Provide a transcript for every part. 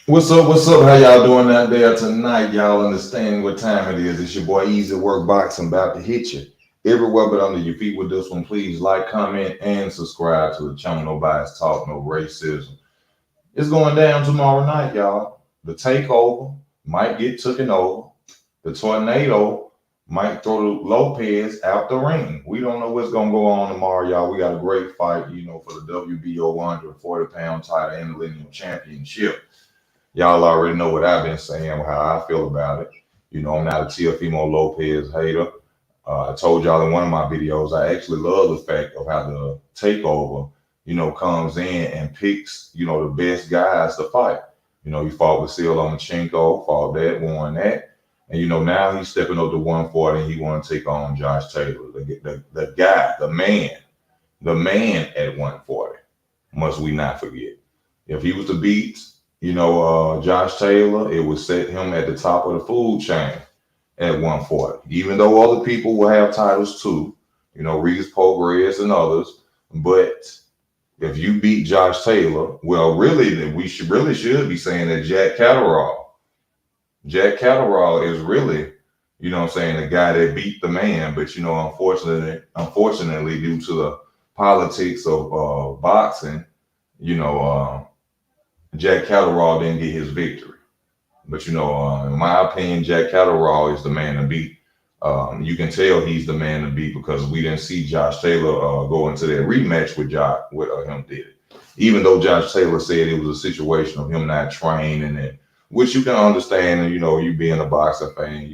What's up? What's up? How y'all doing out there tonight? Y'all understand what time it is. It's your boy Easy Work Boxing about to hit you everywhere but under your feet with this one. Please like, comment, and subscribe to the channel. No bias talk, no racism. It's going down tomorrow night, y'all. The takeover might get taken over. The tornado might throw Lopez out the ring. We don't know what's gonna go on tomorrow, y'all. We got a great fight, for the WBO 140-pound title and Millennium Championship. Y'all already know what I've been saying, how I feel about it. I'm not a Teofimo Lopez hater. I told y'all in one of my videos, I actually love the fact of how the takeover, comes in and picks, the best guys to fight. He fought with Seal Lomachenko, fought that, won that. And, now he's stepping up to 140 and he want to take on Josh Taylor, the guy, the man at 140, must we not forget. If he was to beat Josh Taylor, it would set him at the top of the food chain at 140. Even though other people will have titles too, Reese Progress and others. But if you beat Josh Taylor, well, really, we should be saying that Jack Catterall is really, the guy that beat the man. But unfortunately, due to the politics of boxing, Jack Catterall didn't get his victory. But in my opinion, Jack Catterall is the man to beat. You can tell he's the man to beat because we didn't see Josh Taylor go into that rematch with him did it. Even though Josh Taylor said it was a situation of him not training, and which you can understand. And you being a boxing fan,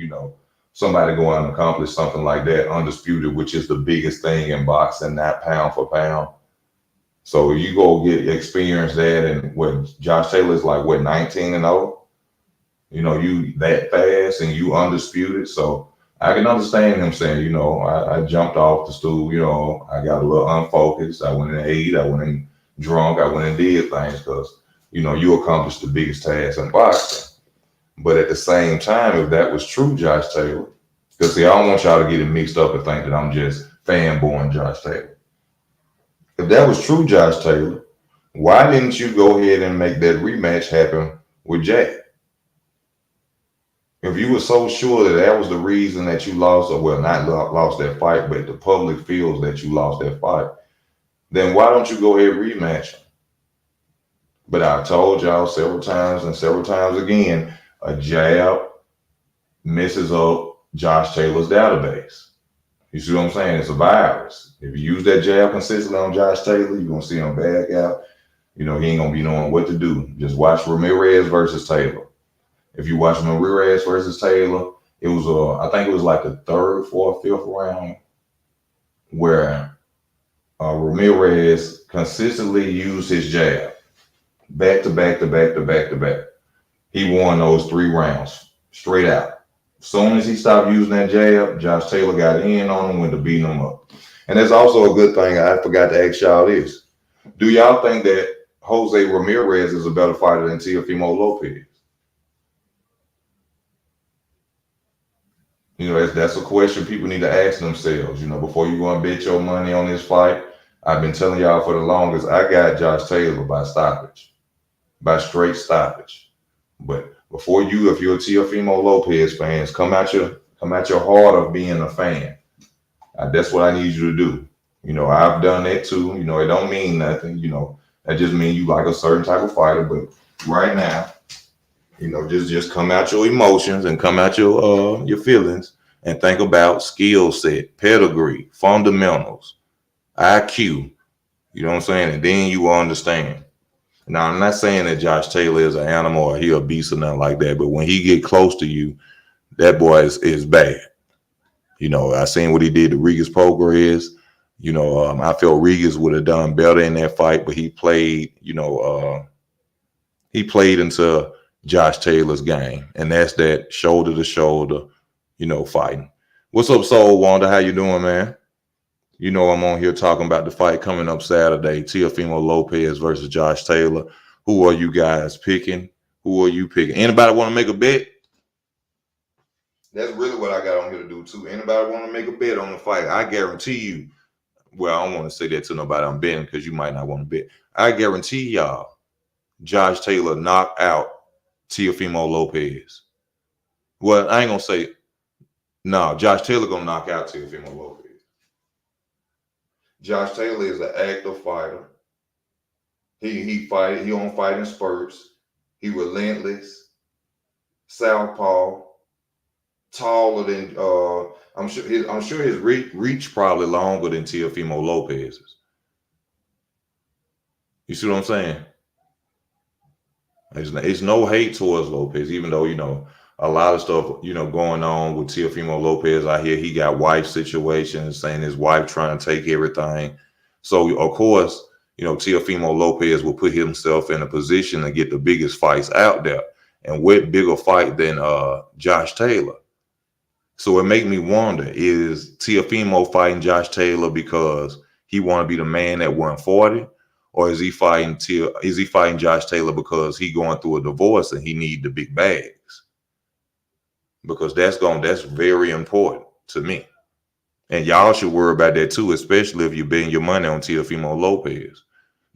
somebody going to accomplish something like that, undisputed, which is the biggest thing in boxing, not pound for pound. So you go experience that, and what Josh Taylor is like, 19-0. You that fast and you undisputed. So I can understand him saying, I jumped off the stool, I got a little unfocused. I went and ate, I went and drunk, I went and did things because, you accomplished the biggest task in boxing. But at the same time, if that was true, Josh Taylor, because see, I don't want y'all to get it mixed up and think that I'm just fanboying Josh Taylor. If that was true, Josh Taylor, why didn't you go ahead and make that rematch happen with Jack? If you were so sure that that was the reason that you lost, or well, not lost that fight, but the public feels that you lost that fight, then why don't you go ahead and rematch him? But I told y'all several times and several times again, a jab messes up Josh Taylor's database. You see what I'm saying? It's a virus. If you use that jab consistently on Josh Taylor, you're going to see him back out. He ain't going to be knowing what to do. Just watch Ramirez versus Taylor. If you watch Ramirez versus Taylor, it was I think it was like the third, fourth, fifth round where Ramirez consistently used his jab back to back to back to back to back. He won those 3 rounds straight out. As soon as he stopped using that jab, Josh Taylor got in on him, went to beating him up. And that's also a good thing. I forgot to ask y'all this. Do y'all think that Jose Ramirez is a better fighter than Teofimo Lopez? That's a question people need to ask themselves, before you go and bet your money on this fight. I've been telling y'all for the longest, I got Josh Taylor by stoppage, by straight stoppage. But before you, if you're a Teofimo Lopez fans, come out your heart of being a fan. That's what I need you to do. I've done that too. It don't mean nothing. That just means you like a certain type of fighter. But right now, just come out your emotions and come out your feelings and think about skill set, pedigree, fundamentals, IQ. You know what I'm saying? And then you will understand. Now, I'm not saying that Josh Taylor is an animal or he a beast or nothing like that, but when he get close to you, that boy is bad. I seen what he did to Regis Progress. I felt Regis would have done better in that fight, but he played into Josh Taylor's game, and that's that shoulder to shoulder, fighting. What's up, Soul Wanda? How you doing, man? I'm on here talking about the fight coming up Saturday, Teofimo Lopez versus Josh Taylor. Who are you guys picking? Who are you picking? Anybody want to make a bet? That's really what I got on here to do too. Anybody want to make a bet on the fight? I guarantee you. Well, I don't want to say that to nobody I'm betting because you might not want to bet. I guarantee y'all, Josh Taylor knocked out Teofimo Lopez. Well, I ain't gonna say no. Josh Taylor gonna knock out Teofimo Lopez. Josh Taylor is an active fighter. He fight. He on fighting spurts. He relentless. Southpaw. Taller than I'm sure his reach probably longer than Teofimo Lopez's. You see what I'm saying? It's no hate towards Lopez, even though a lot of stuff going on with Teofimo Lopez. I hear he got wife situations, saying his wife trying to take everything. So of course, Teofimo Lopez will put himself in a position to get the biggest fights out there, and what bigger fight than Josh Taylor? So it make me wonder: is Teofimo fighting Josh Taylor because he want to be the man at 140? Or is he fighting Josh Taylor because he going through a divorce and he need the big bags? Because that's very important to me. And y'all should worry about that too, especially if you're betting your money on Teofimo Lopez.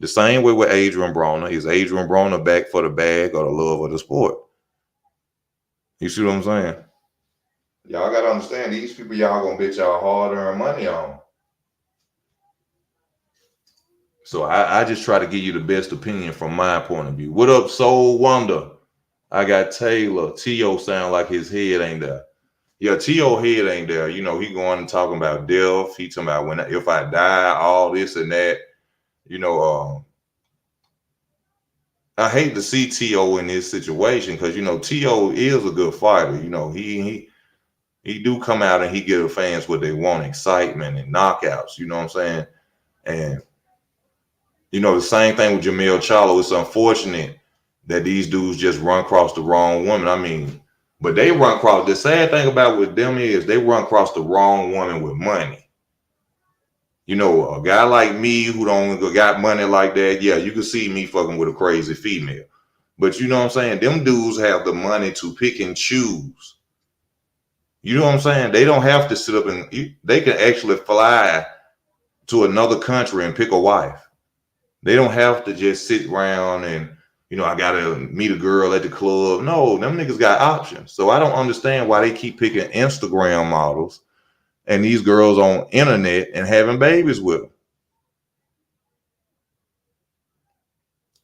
The same way with Adrian Broner. Is Adrian Broner back for the bag or the love of the sport? You see what I'm saying? Y'all got to understand, these people y'all going to bet y'all hard-earned money on. So I just try to give you the best opinion from my point of view. What up, Soul Wonder? I got Taylor. T.O. sound like his head ain't there. Yeah, T.O. head ain't there. He going and talking about death. He talking about if I die, all this and that. I hate to see T.O. in this situation because, T.O. is a good fighter. He do come out and he give the fans what they want, excitement and knockouts. You know what I'm saying? And the same thing with Jamil Charlo. It's unfortunate that these dudes just run across the wrong woman. But they run across, the sad thing about with them is they run across the wrong woman with money. A guy like me who don't got money like that, yeah, you can see me fucking with a crazy female. But you know what I'm saying? Them dudes have the money to pick and choose. You know what I'm saying? They don't have to sit up and they can actually fly to another country and pick a wife. They don't have to just sit around and, I got to meet a girl at the club. No, them niggas got options. So I don't understand why they keep picking Instagram models and these girls on internet and having babies with them.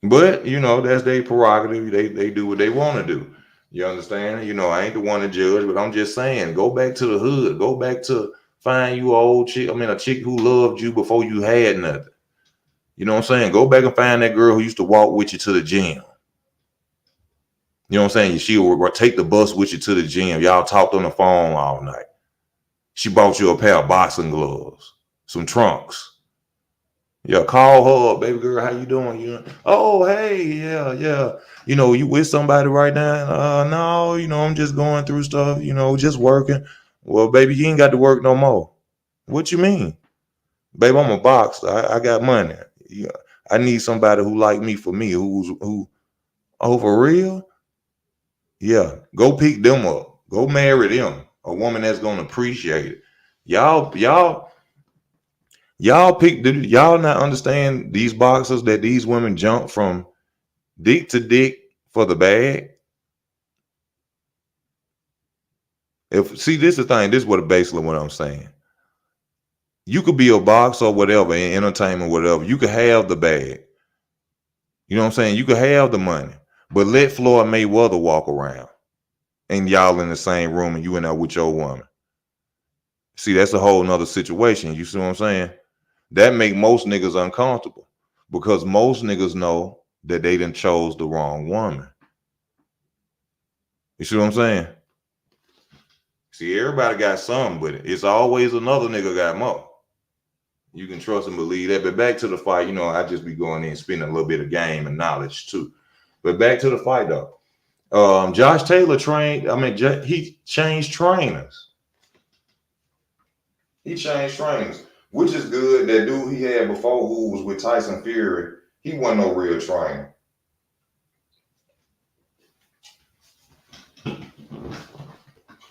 But, that's their prerogative. They do what they want to do. You understand? I ain't the one to judge, but I'm just saying, go back to the hood. Go back to find you an old chick. A chick who loved you before you had nothing. You know what I'm saying? Go back and find that girl who used to walk with you to the gym. You know what I'm saying? She will take the bus with you to the gym. Y'all talked on the phone all night. She bought you a pair of boxing gloves, some trunks. Yeah, call her up, baby girl. How you doing? Oh, hey, yeah. You with somebody right now? No, I'm just going through stuff, just working. Well, baby, you ain't got to work no more. What you mean? Babe, I'm a boxer. I got money. Yeah. I need somebody who like me for me, who for real? Yeah, go pick them up. Go marry them. A woman that's gonna appreciate it. Y'all not understand these boxers that these women jump from dick to dick for the bag. This is the thing. This is basically what I'm saying. You could be a boxer or whatever, in entertainment, whatever. You could have the bag. You know what I'm saying? You could have the money, but let Floyd Mayweather walk around and y'all in the same room and you in there with your woman. See, that's a whole nother situation. You see what I'm saying? That make most niggas uncomfortable because most niggas know that they done chose the wrong woman. You see what I'm saying? See, everybody got something, but it's always another nigga got more. You can trust and believe that. But back to the fight, I just be going in and spending a little bit of game and knowledge too. But back to the fight though. Josh Taylor he changed trainers. He changed trainers, which is good. That dude he had before who was with Tyson Fury, he wasn't no real trainer.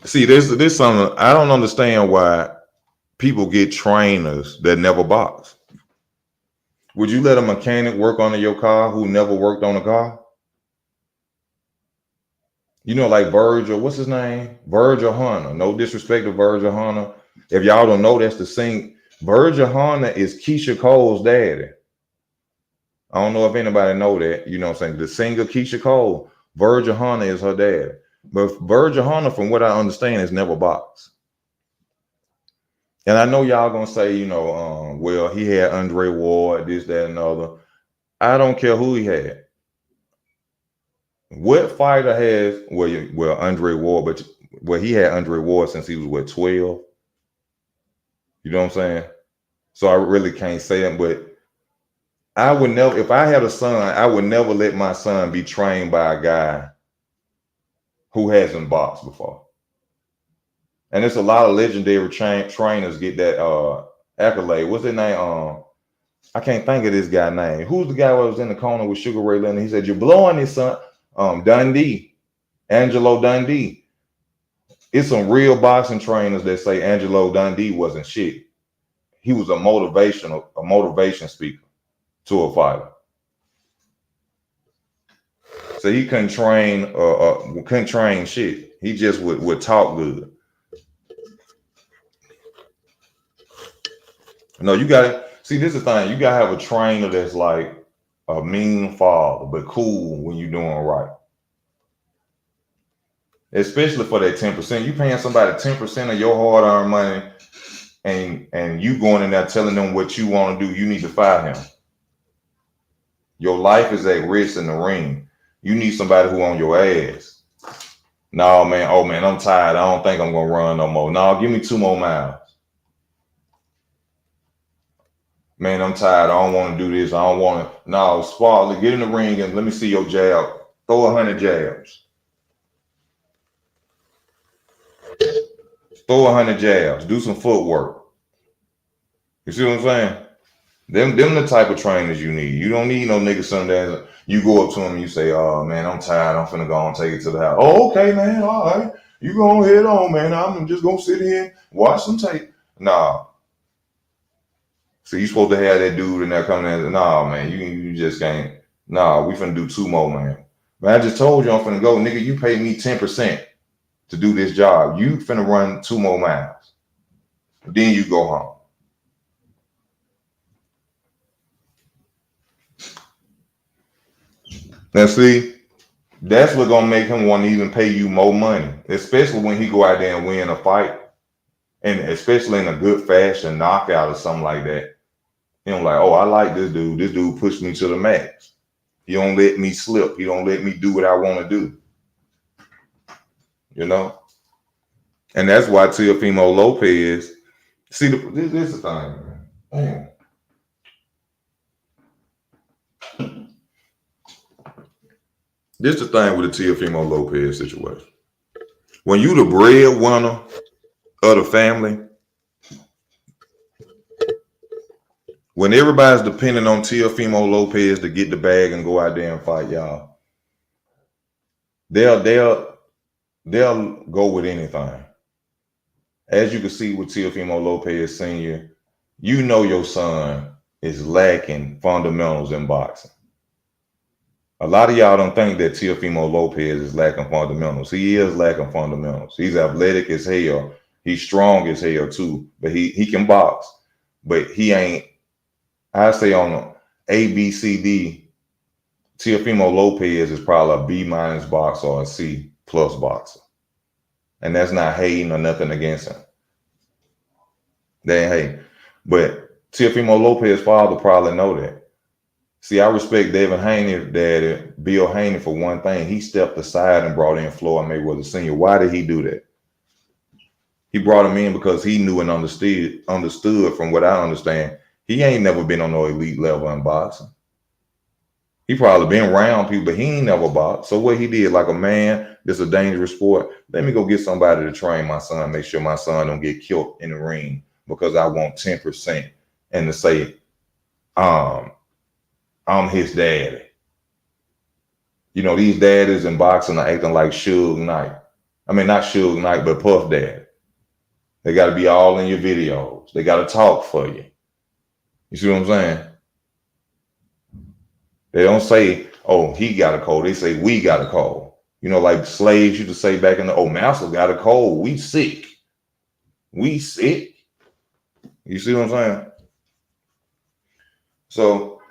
See, this something I don't understand why people get trainers that never box. Would you let a mechanic work on your car who never worked on a car? You know, like Virgil, what's his name? Virgil Hunter. No disrespect to Virgil Hunter. If y'all don't know, that's the sing. Virgil Hunter is Keisha Cole's daddy. I don't know if anybody know that. You know what I'm saying? The singer Keisha Cole, Virgil Hunter is her dad. But Virgil Hunter, from what I understand, is never boxed. And I know y'all gonna say, well, he had Andre Ward, this, that, and other. I don't care who he had. What fighter has well Andre Ward, but he had Andre Ward since he was 12. You know what I'm saying? So I really can't say it, but I would never, if I had a son, I would never let my son be trained by a guy who hasn't boxed before. And there's a lot of legendary trainers get that accolade. What's their name? I can't think of this guy's name. Who's the guy who was in the corner with Sugar Ray Leonard? He said, "You're blowing this, son." Dundee, Angelo Dundee. It's some real boxing trainers that say Angelo Dundee wasn't shit. He was a motivation speaker to a fighter. So he couldn't train shit. He just would talk good. No, you gotta see, this is the thing. You gotta have a trainer that's like a mean father, but cool when you're doing right. Especially for that 10%. You paying somebody 10% of your hard-earned money, and you going in there telling them what you want to do, you need to fire him. Your life is at risk in the ring. You need somebody who on your ass. No, man. Oh, man, I'm tired. I don't think I'm going to run no more. No, give me 2 more miles. Man, I'm tired. I don't want to do this. I don't want to. No, Spark, get in the ring and let me see your jab. Throw 100 jabs. Throw 100 jabs. Do some footwork. You see what I'm saying? Them the type of trainers you need. You don't need no nigga Sunday. You go up to him and you say, "Oh man, I'm tired. I'm finna go and take it to the house." "Oh, okay, man. All right. You go head on, man. I'm just gonna sit here and watch some tape." Nah. So you supposed to have that dude in there coming in. Nah, man. You just can't. Nah, we finna do 2 more, man. Man, I just told you I'm finna go, nigga. You pay me 10% to do this job. You finna run 2 more miles. Then you go home. Now see, that's what's gonna make him want to even pay you more money, especially when he go out there and win a fight, and especially in a good fashion knockout or something like that. You know, like, oh, I like this dude. This dude pushed me to the max. He don't let me slip. He don't let me do what I want to do. You know, and that's why Teofimo Lopez. See, this is the thing, man. This is the thing with the Teofimo Lopez situation. When you the breadwinner of the family, when everybody's depending on Teofimo Lopez to get the bag and go out there and fight y'all, they'll go with anything. As you can see with Teofimo Lopez Sr., you know your son is lacking fundamentals in boxing. A lot of y'all don't think that Teofimo Lopez is lacking fundamentals. He is lacking fundamentals. He's athletic as hell. He's strong as hell too. But he can box. But he ain't, I say on A, B, C, D, Teofimo Lopez is probably a B- boxer or a C+ boxer. And that's not hating or nothing against him. They ain't hating. But Teofimo Lopez's father probably know that. See, I respect David Haney's daddy, Bill Haney, for one thing. He stepped aside and brought in Floyd Mayweather Sr. Why did he do that? He brought him in because he knew and understood from what I understand. He ain't never been on no elite level in boxing. He probably been around people, but he ain't never boxed. So what he did, like a man, this is a dangerous sport. Let me go get somebody to train my son, make sure my son don't get killed in the ring because I want 10% and to say, I'm his daddy. You know, these daddies in boxing are acting like Suge Knight. I mean, not Suge Knight, but Puff Daddy. They got to be all in your videos. They got to talk for you. You see what I'm saying? They don't say, oh, he got a cold. They say, we got a cold. Like slaves used to say back in the Master got a cold. We sick. We sick. You see what I'm saying? So,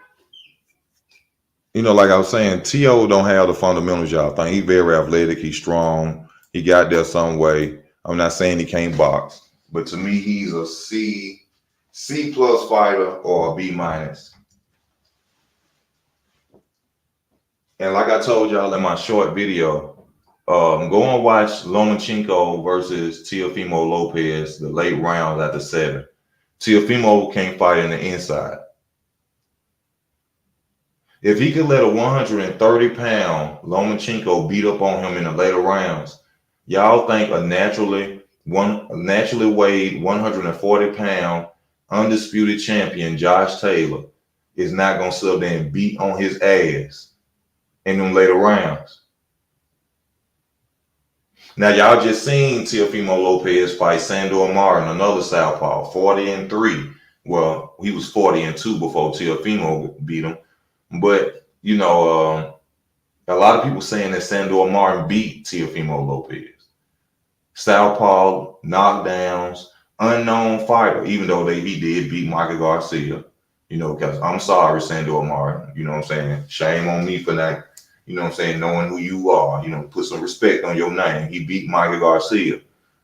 like I was saying, T.O. don't have the fundamentals y'all think. He's very athletic. He's strong. He got there some way. I'm not saying he can't box, but to me, he's a C plus fighter or a B minus. And like I told y'all in my short video, go and watch Lomachenko versus Teofimo Lopez, the late rounds after 7. Teofimo can't fight in the inside. If he could let a 130-pound Lomachenko beat up on him in the later rounds, y'all think a naturally weighed 140-pound undisputed champion Josh Taylor is not gonna sit up there and beat on his ass in them later rounds? Now y'all just seen Teofimo Lopez fight Sandor Martin, another southpaw, 40-3. Well, he was 40-2 before Teofimo beat him. But, a lot of people saying that Sandor Martin beat Teofimo Lopez. Southpaw, knockdowns, unknown fighter, even though he did beat Michael Garcia, because I'm sorry, Sandor Martin, you know what I'm saying? Shame on me for not, knowing who you are, put some respect on your name. He beat Michael Garcia.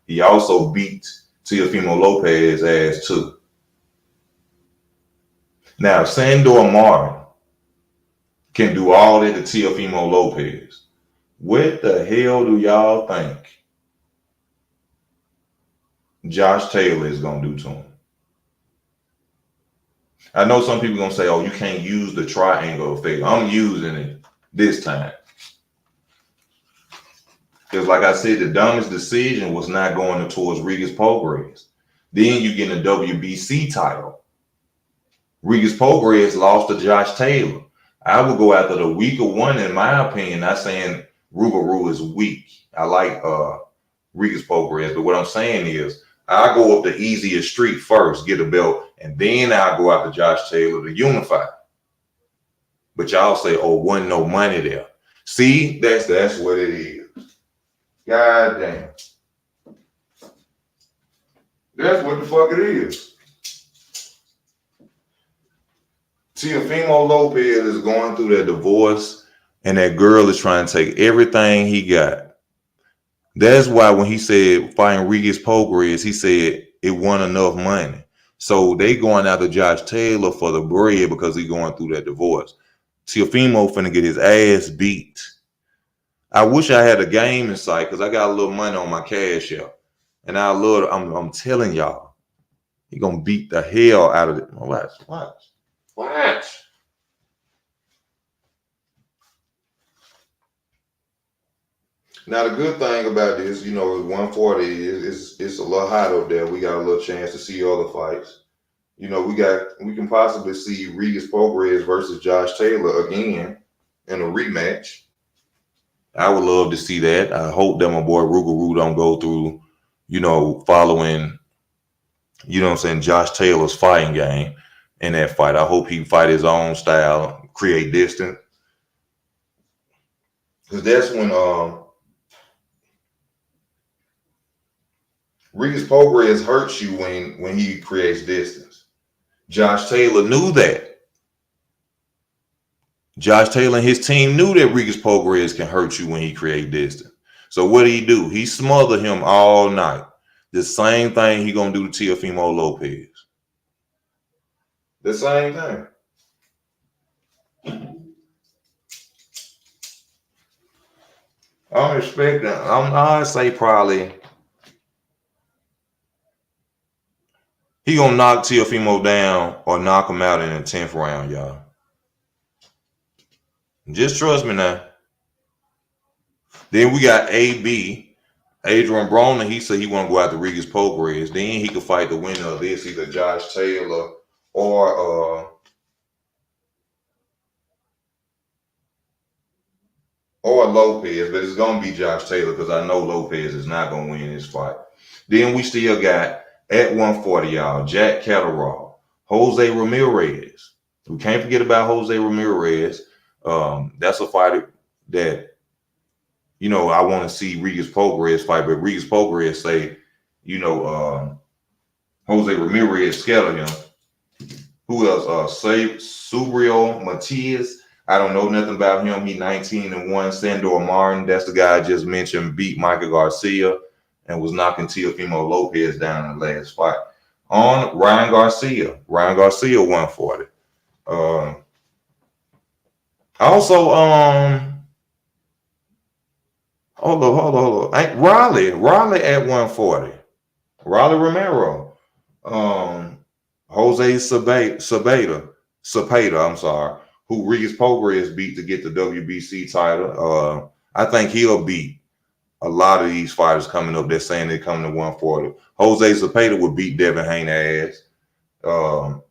He also beat Teofimo Lopez ass too. Now, Sandor Martin can do all that to Teofimo Lopez. What the hell do y'all think Josh Taylor is going to do to him? I know some people going to say, oh, you can't use the triangle effect. I'm using it this time. Because like I said, the dumbest decision was not going towards Regis Prograis. Then you get a WBC title. Regis Prograis lost to Josh Taylor. I would go after the weaker one, in my opinion. Not saying Rougarou is weak. I like Regis Prograis, but what I'm saying is I go up the easiest street first, get a belt, and then I'll go after Josh Taylor to unify. But y'all say, oh, wasn't no money there. See, that's what it is. God damn. That's what the fuck it is. Teofimo Lopez is going through that divorce, and that girl is trying to take everything he got. That's why when he said fighting Regis Prograis, he said it wasn't enough money. So they going after Josh Taylor for the bread because he's going through that divorce. Teofimo finna get his ass beat. I wish I had a game in sight because I got a little money on my cash app. And I'm telling y'all, he gonna beat the hell out of it. Watch. Now the good thing about this, is 140 it's a little hot up there. We got a little chance to see other fights. We can possibly see Regis Prograis versus Josh Taylor again in a rematch. I would love to see that. I hope that my boy Rougarou don't go through, following, Josh Taylor's fighting game in that fight. I hope he fight his own style, create distance. Because that's when Regis Prograis hurts you when he creates distance. Josh Taylor knew that. Josh Taylor and his team knew that Regis Prograis can hurt you when he creates distance. So what did he do? He smothered him all night. The same thing he gonna do to Teofimo Lopez. The same thing. I'm expecting. I'd say probably he gonna knock Teofimo down or knock him out in the 10th round, y'all. Just trust me now. Then we got AB, Adrian Broner. He said he want to go after Regis Prograis. Then he could fight the winner of this, either Josh Taylor or Lopez. But it's gonna be Josh Taylor because I know Lopez is not gonna win this fight. Then we still got at 140, y'all, Jack Catterall, Jose Ramirez. We can't forget about Jose Ramirez. That's a fighter that You know, I want to see Regis Prograis fight, but Regis Prograis say, you know, Jose Ramirez scared of him. Who else? Subrio Matias. I don't know nothing about him. He 19-1. Sandor Martin, that's the guy I just mentioned, beat Michael Garcia and was knocking Teofimo Lopez down in the last fight. On Ryan Garcia. Ryan Garcia 140. Also, hold on. Raleigh at 140. Raleigh Romero. Jose Cepeda, I'm sorry, who Regis Prograis beat to get the WBC title. I think he'll beat a lot of these fighters coming up. They're saying they're coming to 140. Jose Cepeda would beat Devin Haney ass. Arnold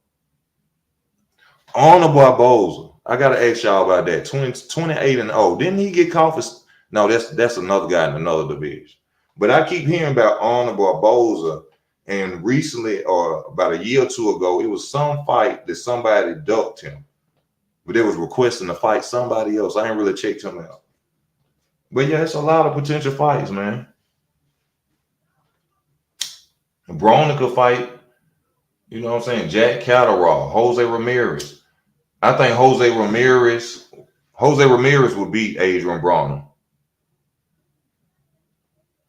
Barboza. I gotta ask y'all about that. 28-0. Didn't he get caught for? No, that's another guy in another division. But I keep hearing about Arnold Barboza. And recently, or about a year or two ago, it was some fight that somebody ducked him. But they was requesting to fight somebody else. I ain't really checked him out. But yeah, it's a lot of potential fights, man. Broner could fight, you know what I'm saying, Jack Catterall, Jose Ramirez. I think Jose Ramirez would beat Adrian Broner.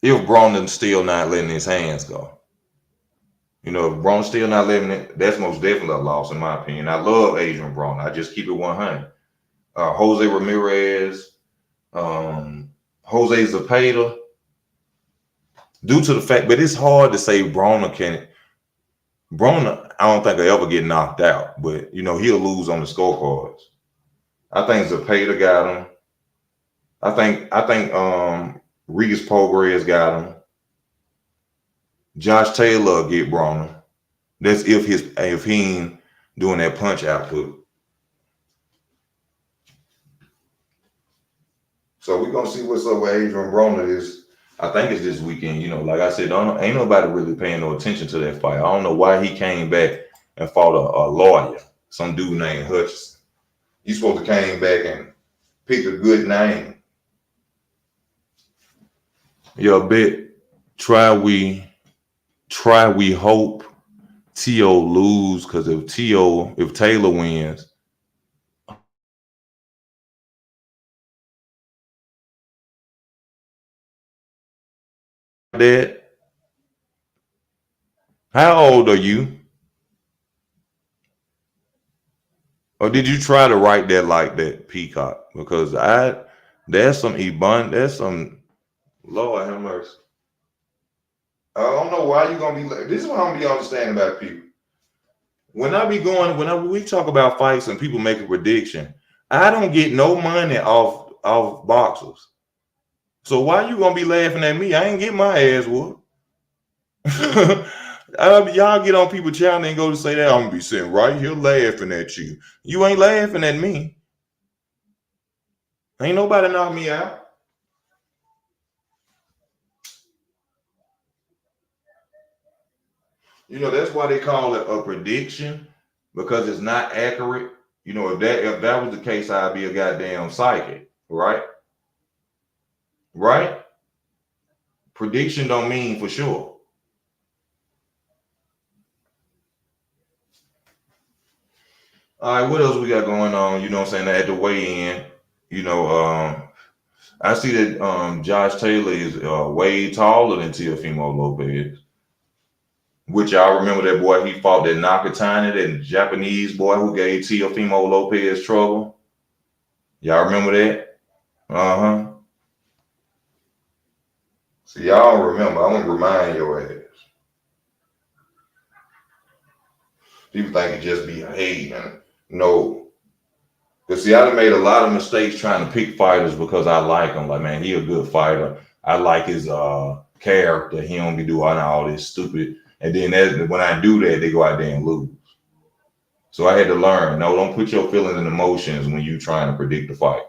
If Broner's still not letting his hands go. You know, if Broner's still not letting it, that's most definitely a loss in my opinion. I love Adrian Broner. I just keep it 100. Jose Ramirez, Jose Zepeda. Due to the fact, but it's hard to say Broner, I don't think he'll ever get knocked out, but you know, he'll lose on the scorecards. I think Zepeda got him. I think Regis Prograis got him. Josh Taylor will get Broner. That's if he ain't doing that punch output. So we're gonna see what's up with Adrian Broner. I think it's this weekend. You know, like I said, ain't nobody really paying no attention to that fight. I don't know why he came back and fought a lawyer, some dude named Hutchison. He's supposed to came back and pick a good name. Yo, bet we hope T.O. lose, because if Taylor wins, that. How old are you? Or did you try to write that like that, Peacock? Because there's some Lord have mercy. I don't know why you're gonna be like this is what I'm gonna be understanding about people. Whenever we talk about fights and people make a prediction, I don't get no money off boxers. So why you gonna be laughing at me? I ain't get my ass whooped. Y'all get on people's channel and go to say that I'm gonna be sitting right here laughing at you. You ain't laughing at me. Ain't nobody knock me out. You know, that's why they call it a prediction, because it's not accurate. You know, if that was the case, I'd be a goddamn psychic, right? Right? Prediction don't mean for sure. All right, what else we got going on? You know what I'm saying? At the weigh-in, you know, I see that Josh Taylor is way taller than Teofimo Lopez. Which y'all remember that boy, he fought that Nakatani, that Japanese boy who gave Teofimo Lopez trouble. Y'all remember that? Uh-huh. So y'all remember, I want to remind your ass. People think it just be hating. No. Because see, I done made a lot of mistakes trying to pick fighters because I like him. Like, man, he a good fighter. I like his character. He don't be doing all this stupid. And then when I do that, they go out there and lose. So I had to learn. No, don't put your feelings and emotions when you trying to predict the fight.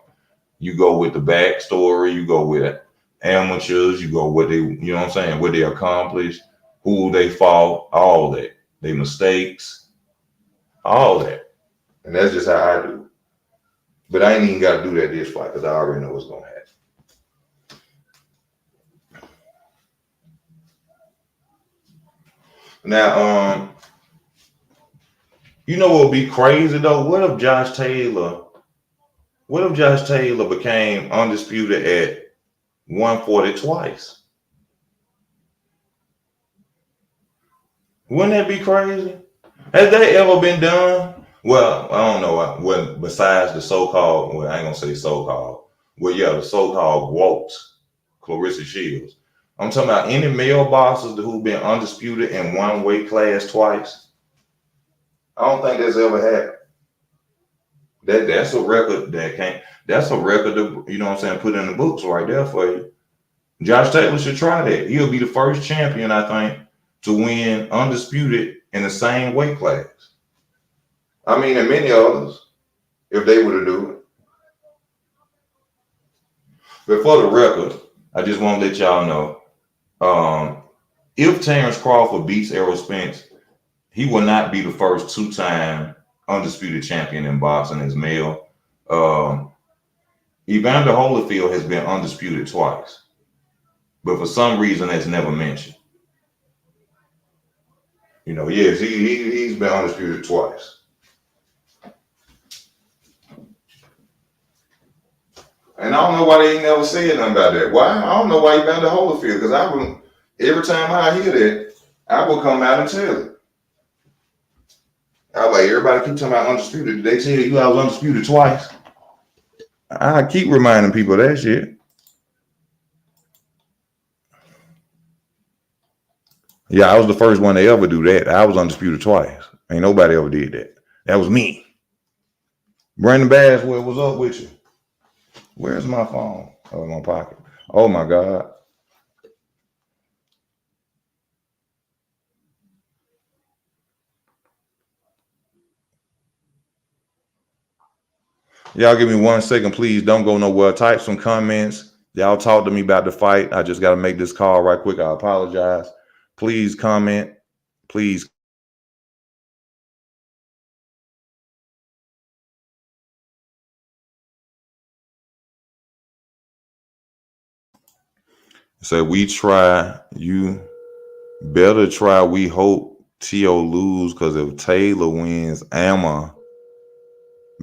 You go with the backstory. You go with amateurs. You go what they, you know what I'm saying, what they accomplished, who they fought, all that. They mistakes, all that. And that's just how I do. But I ain't even got to do that this fight because I already know what's going to happen. Now, you know what would be crazy though? What if Josh Taylor? What if Josh Taylor became undisputed at 140 twice? Wouldn't that be crazy? Has that ever been done? Well, I don't know. Well, besides the so-called, well, I ain't gonna say so-called. Well, yeah, the so-called woke Clarissa Shields. I'm talking about any male boxers who've been undisputed in one weight class twice. I don't think that's ever happened. That's a record that can't. That's a record to, you know what I'm saying, put in the books right there for you. Josh Taylor should try that. He'll be the first champion, I think, to win undisputed in the same weight class. I mean, and many others, if they were to do it. But for the record, I just want to let y'all know, if Terrence Crawford beats Errol Spence, he will not be the first two-time undisputed champion in boxing as male. Evander Holyfield has been undisputed twice, but for some reason that's never mentioned. You know, yes, he's been undisputed twice. And I don't know why they ain't never said nothing about that. Why? I don't know why Evander Holyfield, because I would, every time I hear that, I will come out and tell it. I was like, everybody keep talking about undisputed. Did they tell you I was undisputed twice? I keep reminding people of that shit. Yeah, I was the first one to ever do that. I was undisputed twice. Ain't nobody ever did that. That was me. Brandon Baswell, what's up with you? Where's my phone? Oh, in my pocket. Oh my God. Y'all give me 1 second, please. Don't go nowhere. Type some comments. Y'all talk to me about the fight. I just got to make this call right quick. I apologize. Please comment. Please. Say we try. You better try. We hope Tio lose, because if Taylor wins, I'ma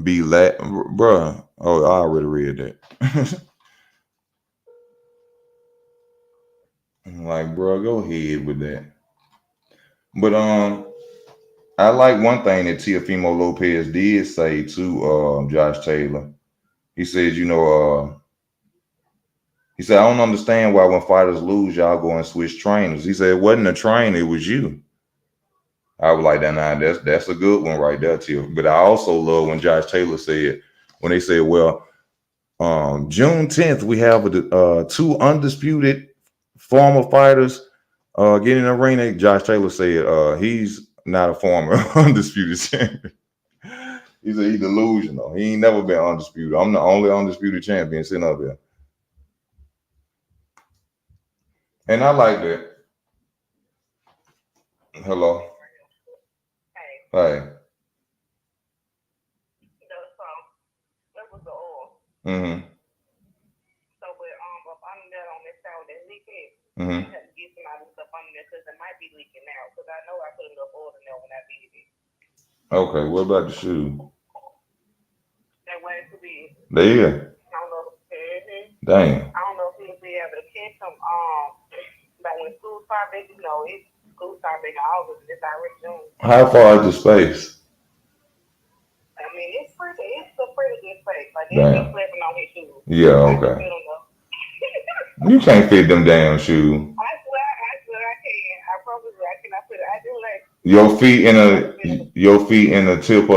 be bruh. Oh, I already read that. Like, bro, go ahead with that. But I like one thing that Teofimo Lopez did say to Josh Taylor. He said, he said, I don't understand why when fighters lose, y'all go and switch trainers. He said, it wasn't a trainer, it was you. I was like, that's a good one right there, Tio. But I also love when Josh Taylor said, when they said, well, June 10th, we have two undisputed former fighters getting in the ring. Josh Taylor said he's not a former undisputed champion. He said he's delusional. He ain't never been undisputed. I'm the only undisputed champion sitting up there. And I like that. Hello. Hey. Mm-hmm. Mm-hmm. Okay, what about the shoe? There. Damn. How far is the space? Damn. Yeah, okay. You can't fit them damn shoes. Your feet in a tip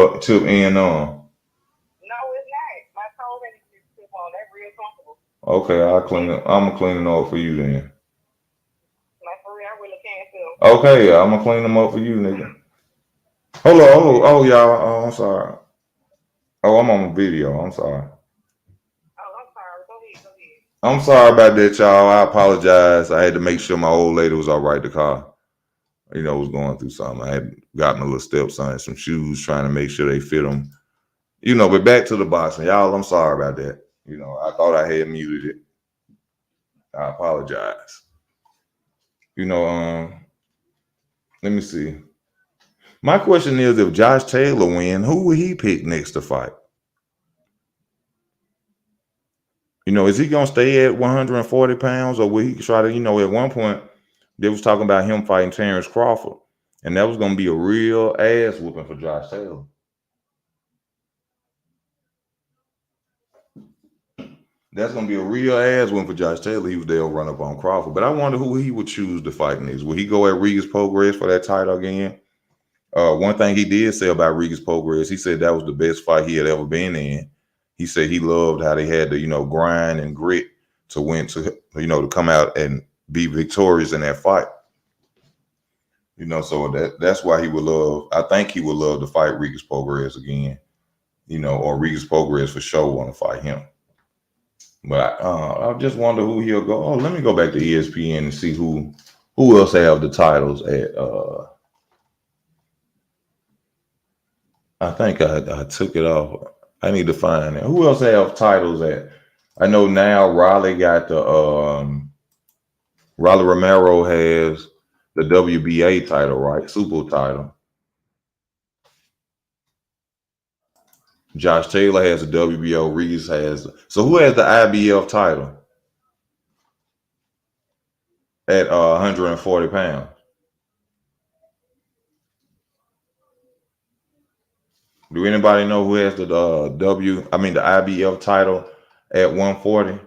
end on. Okay, I'll clean it. I'm gonna clean it up for you then. Okay, I'm gonna clean them up for you, nigga. Hold on, oh y'all. Oh, I'm sorry. Oh, I'm on video. I'm sorry. I'm sorry about that, y'all. I apologize. I had to make sure my old lady was all right. The car, was going through something. I had gotten a little stepson some shoes, trying to make sure they fit them. But back to the boxing, y'all. I'm sorry about that. I thought I had muted it. I apologize. Let me see. My question is, if Josh Taylor win, who would he pick next to fight? Is he gonna stay at 140 pounds, or will he try to? At one point they was talking about him fighting Terrence Crawford, and that was gonna be a real ass whooping for Josh Taylor. That's gonna be a real ass win for Josh Taylor. He was there run up on Crawford, but I wonder who he would choose to fight next. Will he go at Regis Prograis for that title again? One thing he did say about Regis Prograis, he said that was the best fight he had ever been in. He said he loved how they had to, grind and grit to win, to come out and be victorious in that fight. So that's why he would love. I think he would love to fight Regis Prograis again. Or Regis Prograis for sure want to fight him. But I just wonder who he'll go. Oh, let me go back to ESPN and see who else have the titles at. I think I took it off. I need to find it. Who else have titles at? I know now Raleigh got the Raleigh Romero has the WBA title, right? Super title. Josh Taylor has the WBO. Reeves has. So who has the IBF title at 140 pounds? Do anybody know who has the the IBF title at 140?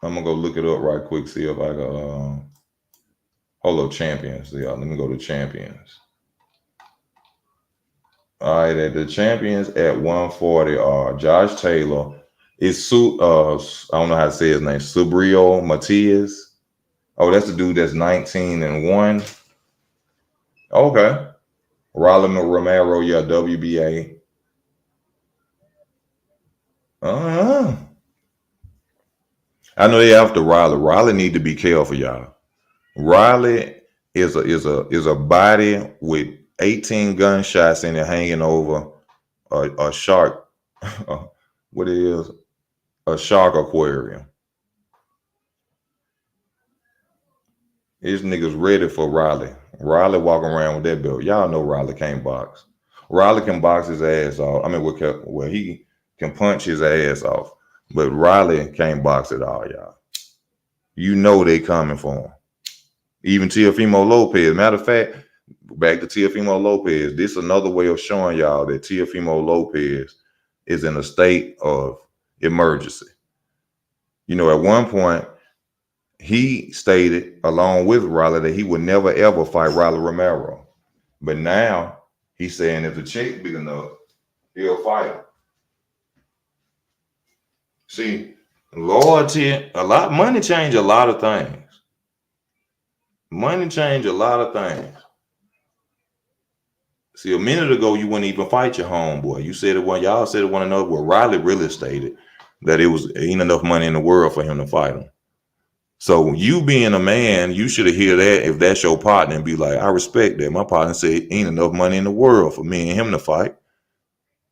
I'm gonna go look it up right quick, see if I can hold up champions. Yeah, let me go to champions. All right, at the champions at 140 are Josh Taylor. It's I don't know how to say his name. Subrio Matias. Oh, that's the dude that's 19-1. Okay. Rolly Romero, yeah, WBA. Uh-huh. I know they after Riley. Riley need to be careful, y'all. Riley is a body with 18 gunshots in it hanging over a shark. What it is? A shark aquarium. These niggas ready for Riley. Riley walking around with that belt. Y'all know Riley can't box. Riley can box his ass off. I mean, well, he can punch his ass off. But Riley can't box at all, y'all. You know they coming for him. Even Teofimo Lopez. Matter of fact, back to Teofimo Lopez. This is another way of showing y'all that Teofimo Lopez is in a state of emergency. At one point, he stated, along with Riley, that he would never ever fight Riley Romero. But now he's saying if the check big enough, he'll fight him. See, loyalty, money change a lot of things. Money change a lot of things. See, a minute ago you wouldn't even fight your homeboy. You said it one, y'all said it one another. Well, Riley really stated that it ain't enough money in the world for him to fight him. So you being a man, you should have heard that if that's your partner and be like, I respect that. My partner said ain't enough money in the world for me and him to fight.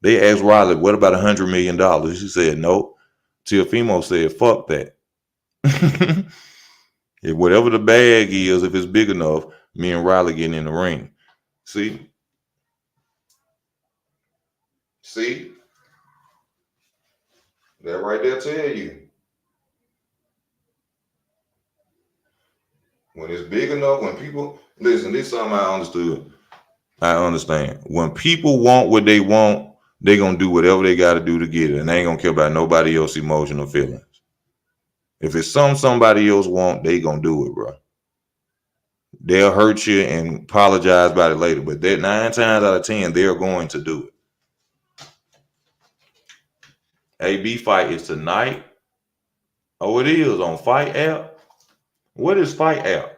They asked Riley, what about $100 million? He said, no. Teofimo said, fuck that. If whatever the bag is, if it's big enough, me and Riley getting in the ring. See? That right there tell you. When it's big enough, when people listen, this is something I understood. I understand. When people want what they want, they gonna do whatever they gotta do to get it. And they ain't gonna care about nobody else's emotional feelings. If it's somebody else want, they gonna do it, bro. They'll hurt you and apologize about it later. But that 9 times out of 10, they're going to do it. AB fight is tonight. Oh, it is on Fight app. What is Fight app?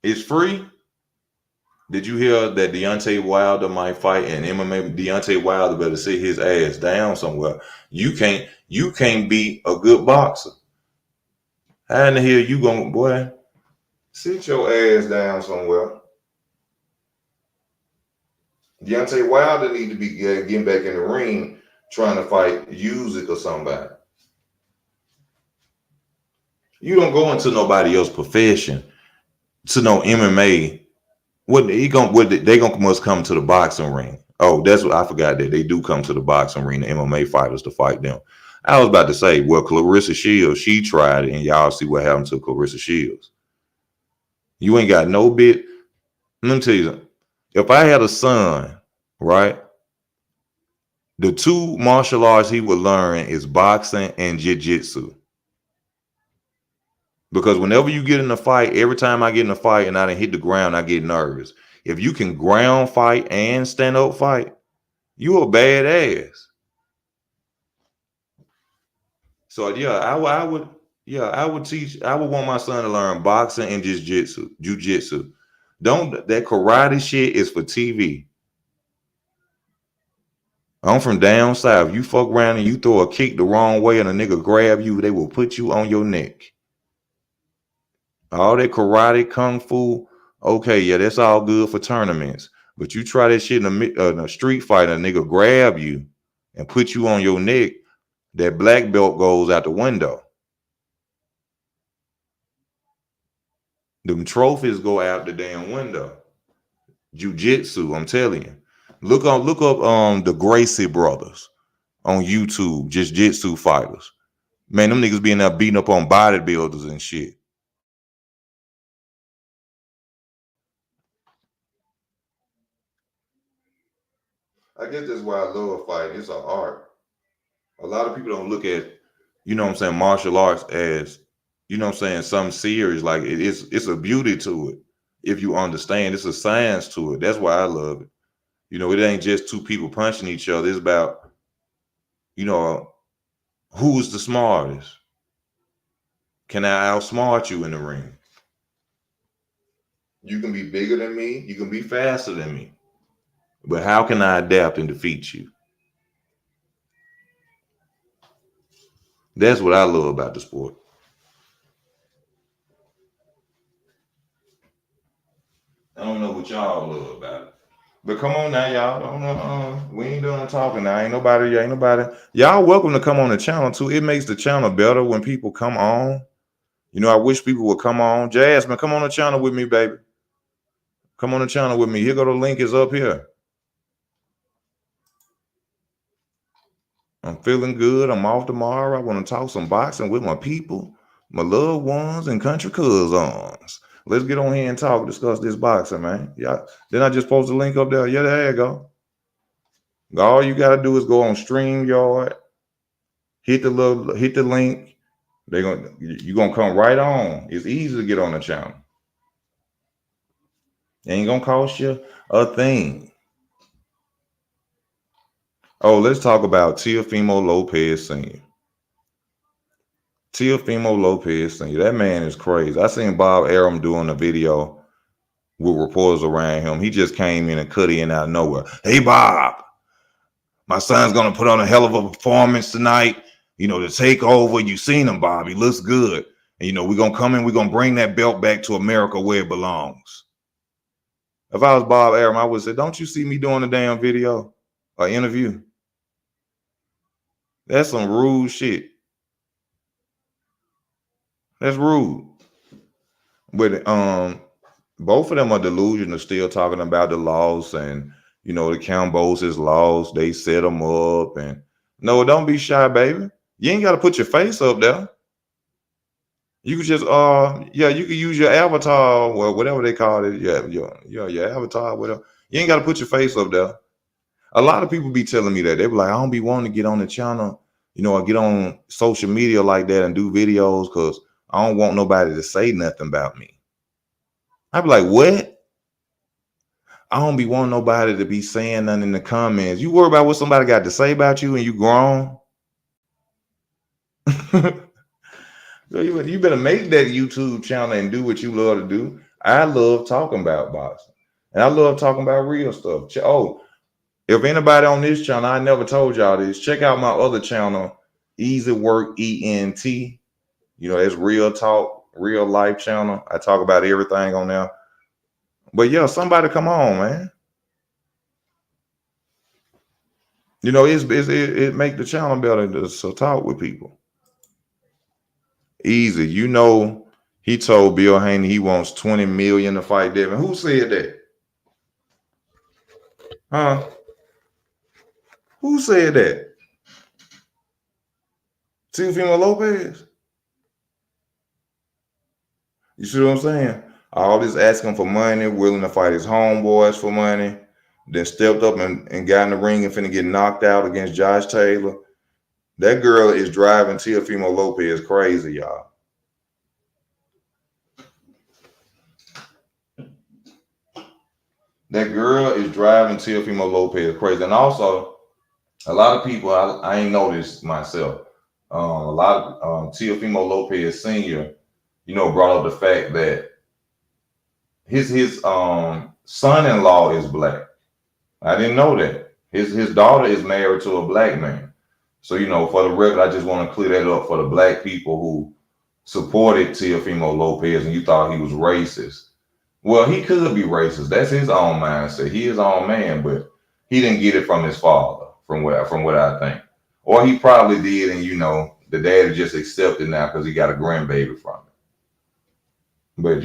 It's free. Did you hear that Deontay Wilder might fight and MMA? Deontay Wilder better sit his ass down somewhere. You can't be a good boxer. How in the hell you gonna, boy? Sit your ass down somewhere. Deontay Wilder need to be getting back in the ring trying to fight Usyk or somebody. You don't go into nobody else's profession to know MMA. They gonna must come to the boxing ring. Oh, that's what I forgot, that they do come to the boxing ring, the MMA fighters, to fight them. I was about to say, well, Clarissa Shields, she tried it, and y'all see what happened to Clarissa Shields. You ain't got no bit. Let me tell you something. If I had a son, right, the two martial arts he would learn is boxing and jiu-jitsu. Because whenever you get in a fight, every time I get in a fight and I didn't hit the ground, I get nervous. If you can ground fight and stand up fight, you a badass. So yeah, I would teach. I would want my son to learn boxing and jiu-jitsu. Don't that karate shit is for TV. I'm from down south. You fuck around and you throw a kick the wrong way and a nigga grab you, they will put you on your neck. All that karate, kung fu, okay, yeah, that's all good for tournaments. But you try that shit in a street fight, a nigga grab you and put you on your neck, that black belt goes out the window. Them trophies go out the damn window. Jiu-jitsu, I'm telling you. Look up the Gracie brothers on YouTube, just jitsu fighters. Man, them niggas being there beating up on bodybuilders and shit. I guess that's why I love fighting. It's an art. A lot of people don't look at, martial arts as, something serious. Like it's a beauty to it. If you understand, it's a science to it. That's why I love it. It ain't just two people punching each other. It's about, you know, who's the smartest. Can I outsmart you in the ring? You can be bigger than me. You can be faster than me. But how can I adapt and defeat you? That's what I love about the sport. I don't know what y'all love about it. But come on now, y'all. Don't know. We ain't done talking now. Ain't nobody. Y'all welcome to come on the channel too. It makes the channel better when people come on. I wish people would come on. Jasmine, come on the channel with me, baby. Come on the channel with me. Here go the link is up here. I'm feeling good. I'm off tomorrow. I want to talk some boxing with my people, my loved ones, and country cousins. Let's get on here and discuss this boxing, man. Yeah. Didn't I just post the link up there? Yeah, there you go. All you gotta do is go on StreamYard, hit the link. You're gonna come right on. It's easy to get on the channel. Ain't gonna cost you a thing. Oh, let's talk about Teofimo Lopez Sr. Teofimo Lopez Sr. That man is crazy. I seen Bob Arum doing a video with reporters around him. He just came in and cut in out of nowhere. Hey, Bob, my son's going to put on a hell of a performance tonight. To take over. You seen him, Bob. He looks good. And, we're going to come in. We're going to bring that belt back to America where it belongs. If I was Bob Arum, I would say, don't you see me doing a damn video or interview? That's some rude shit. That's rude. But both of them are delusional, still talking about the loss and the Cambos' loss. They set them up, and no, don't be shy, baby. You ain't got to put your face up there. You could just you could use your avatar or whatever they call it. Yeah, your avatar, whatever. You ain't got to put your face up there. A lot of people be telling me that. They be like, I don't be wanting to get on the channel, or get on social media like that and do videos because I don't want nobody to say nothing about me. I be like, what? I don't be wanting nobody to be saying nothing in the comments. You worry about what somebody got to say about you and you grown. You better make that YouTube channel and do what you love to do. I love talking about boxing. And I love talking about real stuff. Oh, if anybody on this channel, I never told y'all this, check out my other channel, Easy Work ENT. It's real talk, real life channel. I talk about everything on there. But yeah, somebody come on, man. It make the channel better to talk with people. Easy. You know, he told Bill Haney he wants 20 million to fight Devin. Who said that? Huh? Who said that? Teofimo Lopez. You see what I'm saying? All this asking for money, willing to fight his homeboys for money, then stepped up and got in the ring and finna get knocked out against Josh Taylor. That girl is driving Teofimo Lopez crazy, y'all. That girl is driving Teofimo Lopez crazy. And also, a lot of people, I ain't noticed myself. A lot of Teofimo Lopez Sr., brought up the fact that his son-in-law is black. I didn't know that. His daughter is married to a black man. So, for the record, I just want to clear that up for the black people who supported Teofimo Lopez and you thought he was racist. Well, he could be racist. That's his own mindset. He is his own man, but he didn't get it from his father, from what I think. Or he probably did, and the daddy just accepted now because he got a grandbaby from it. But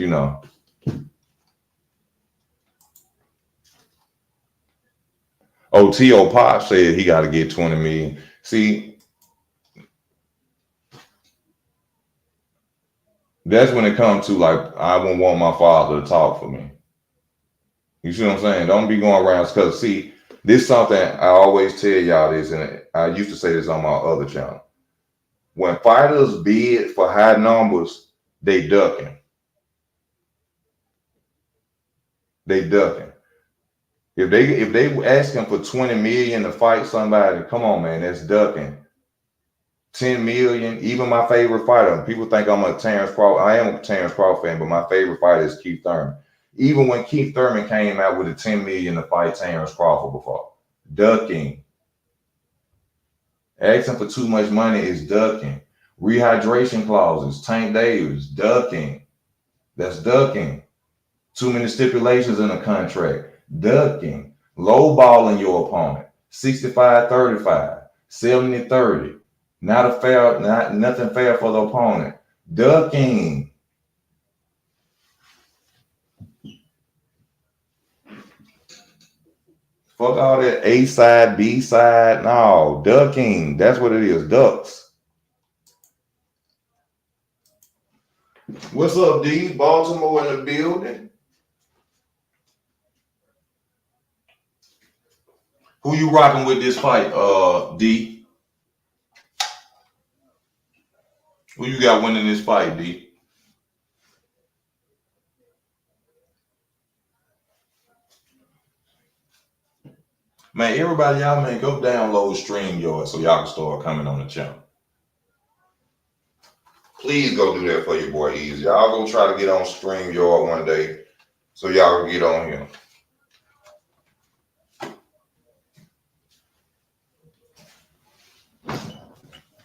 T.O. Pop said he got to get 20 million. See, that's when it comes to like, I wouldn't want my father to talk for me. You see what I'm saying? Don't be going around, because see, this is something I always tell y'all this, and I used to say this on my other channel. When fighters bid for high numbers, they ducking. They ducking. If they asking for 20 million to fight somebody, come on, man, that's ducking. 10 million, even my favorite fighter. People think I'm a Terrence Crawford. I am a Terrence Crawford fan, but my favorite fighter is Keith Thurman. Even when Keith Thurman came out with a 10 million to fight Terrence Crawford before, ducking. Asking for too much money is ducking. Rehydration clauses, Tank Davis, ducking. That's ducking. Too many stipulations in a contract, ducking. Lowballing your opponent, 65-35, 70-30. Nothing fair for the opponent. Ducking. Fuck all that A side, B side. No, ducking. That's what it is. Ducks. What's up, D? Baltimore in the building. Who you rocking with this fight, D? Who you got winning this fight, D? Man, everybody, y'all, man, go download StreamYard so y'all can start coming on the channel. Please go do that for your boy Easy. Y'all go try to get on StreamYard one day so y'all can get on here.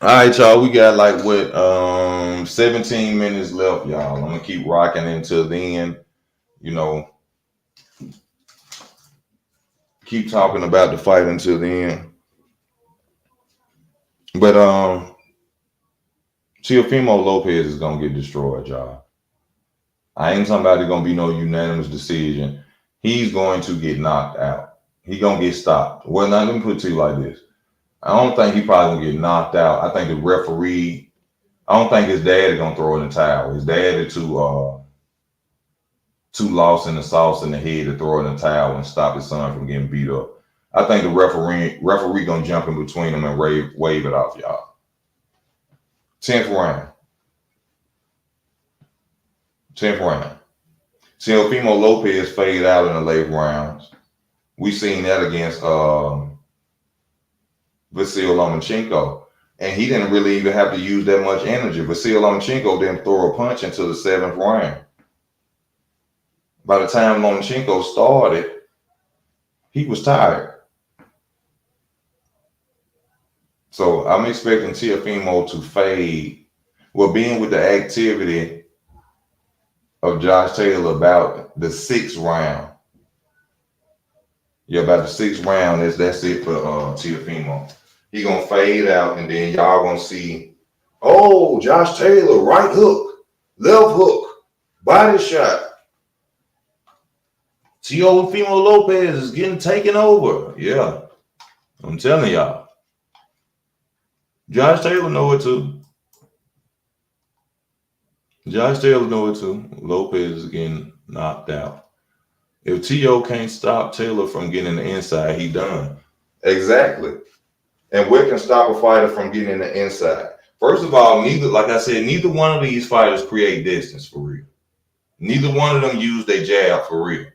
All right, y'all. We got like 17 minutes left, y'all. I'm gonna keep rocking until then. Keep talking about the fight until then. But Teofimo Lopez is gonna get destroyed, y'all. I ain't talking about it gonna be no unanimous decision. He's going to get knocked out. He gonna get stopped. Well, now let me put it to you like this. I don't think he probably gonna get knocked out. I think the referee. I don't think his dad is gonna throw in the towel. His dad is too lost in the sauce in the head to throw in the towel and stop his son from getting beat up. I think the referee gonna jump in between them and wave it off, y'all. 10th round. 10th round. Teofimo Lopez faded out in the late rounds. We seen that against Vasyl Lomachenko. And he didn't really even have to use that much energy. Vasyl Lomachenko didn't throw a punch until the 7th round. By the time Lomachenko started, he was tired. So I'm expecting Teofimo to fade. Well, being with the activity of Josh Taylor about the 6th round. Yeah, about the 6th round, that's it for Teofimo. He gonna fade out, and then y'all gonna see Oh, Josh Taylor, right hook, left hook, body shot. Teofimo Lopez is getting taken over. Yeah, I'm telling y'all. Josh Taylor know it too. Josh Taylor know it too. Lopez is getting knocked out. If T.O. can't stop Taylor from getting the inside, he done. Exactly. And what can stop a fighter from getting in the inside? First of all, like I said, neither one of these fighters create distance for real. Neither one of them use their jab for real.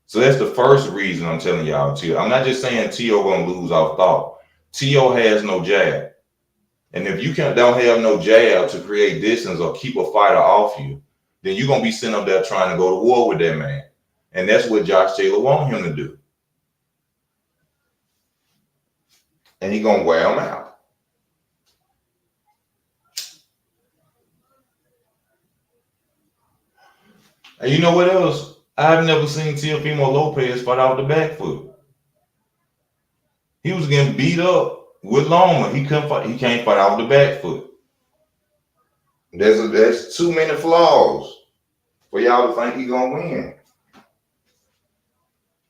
So that's the first reason I'm telling y'all T.O. I'm not just saying T.O. gonna lose off thought. T.O. has no jab. And if you don't have no jab to create distance or keep a fighter off you, then you're gonna be sitting up there trying to go to war with that man. And that's what Josh Taylor wants him to do. And he's gonna wear him out. And you know what else? I've never seen Teofimo Lopez fight off the back foot. He was getting beat up with Loma. He couldn't fight. He can't fight off the back foot. There's too many flaws for y'all to think he's gonna win.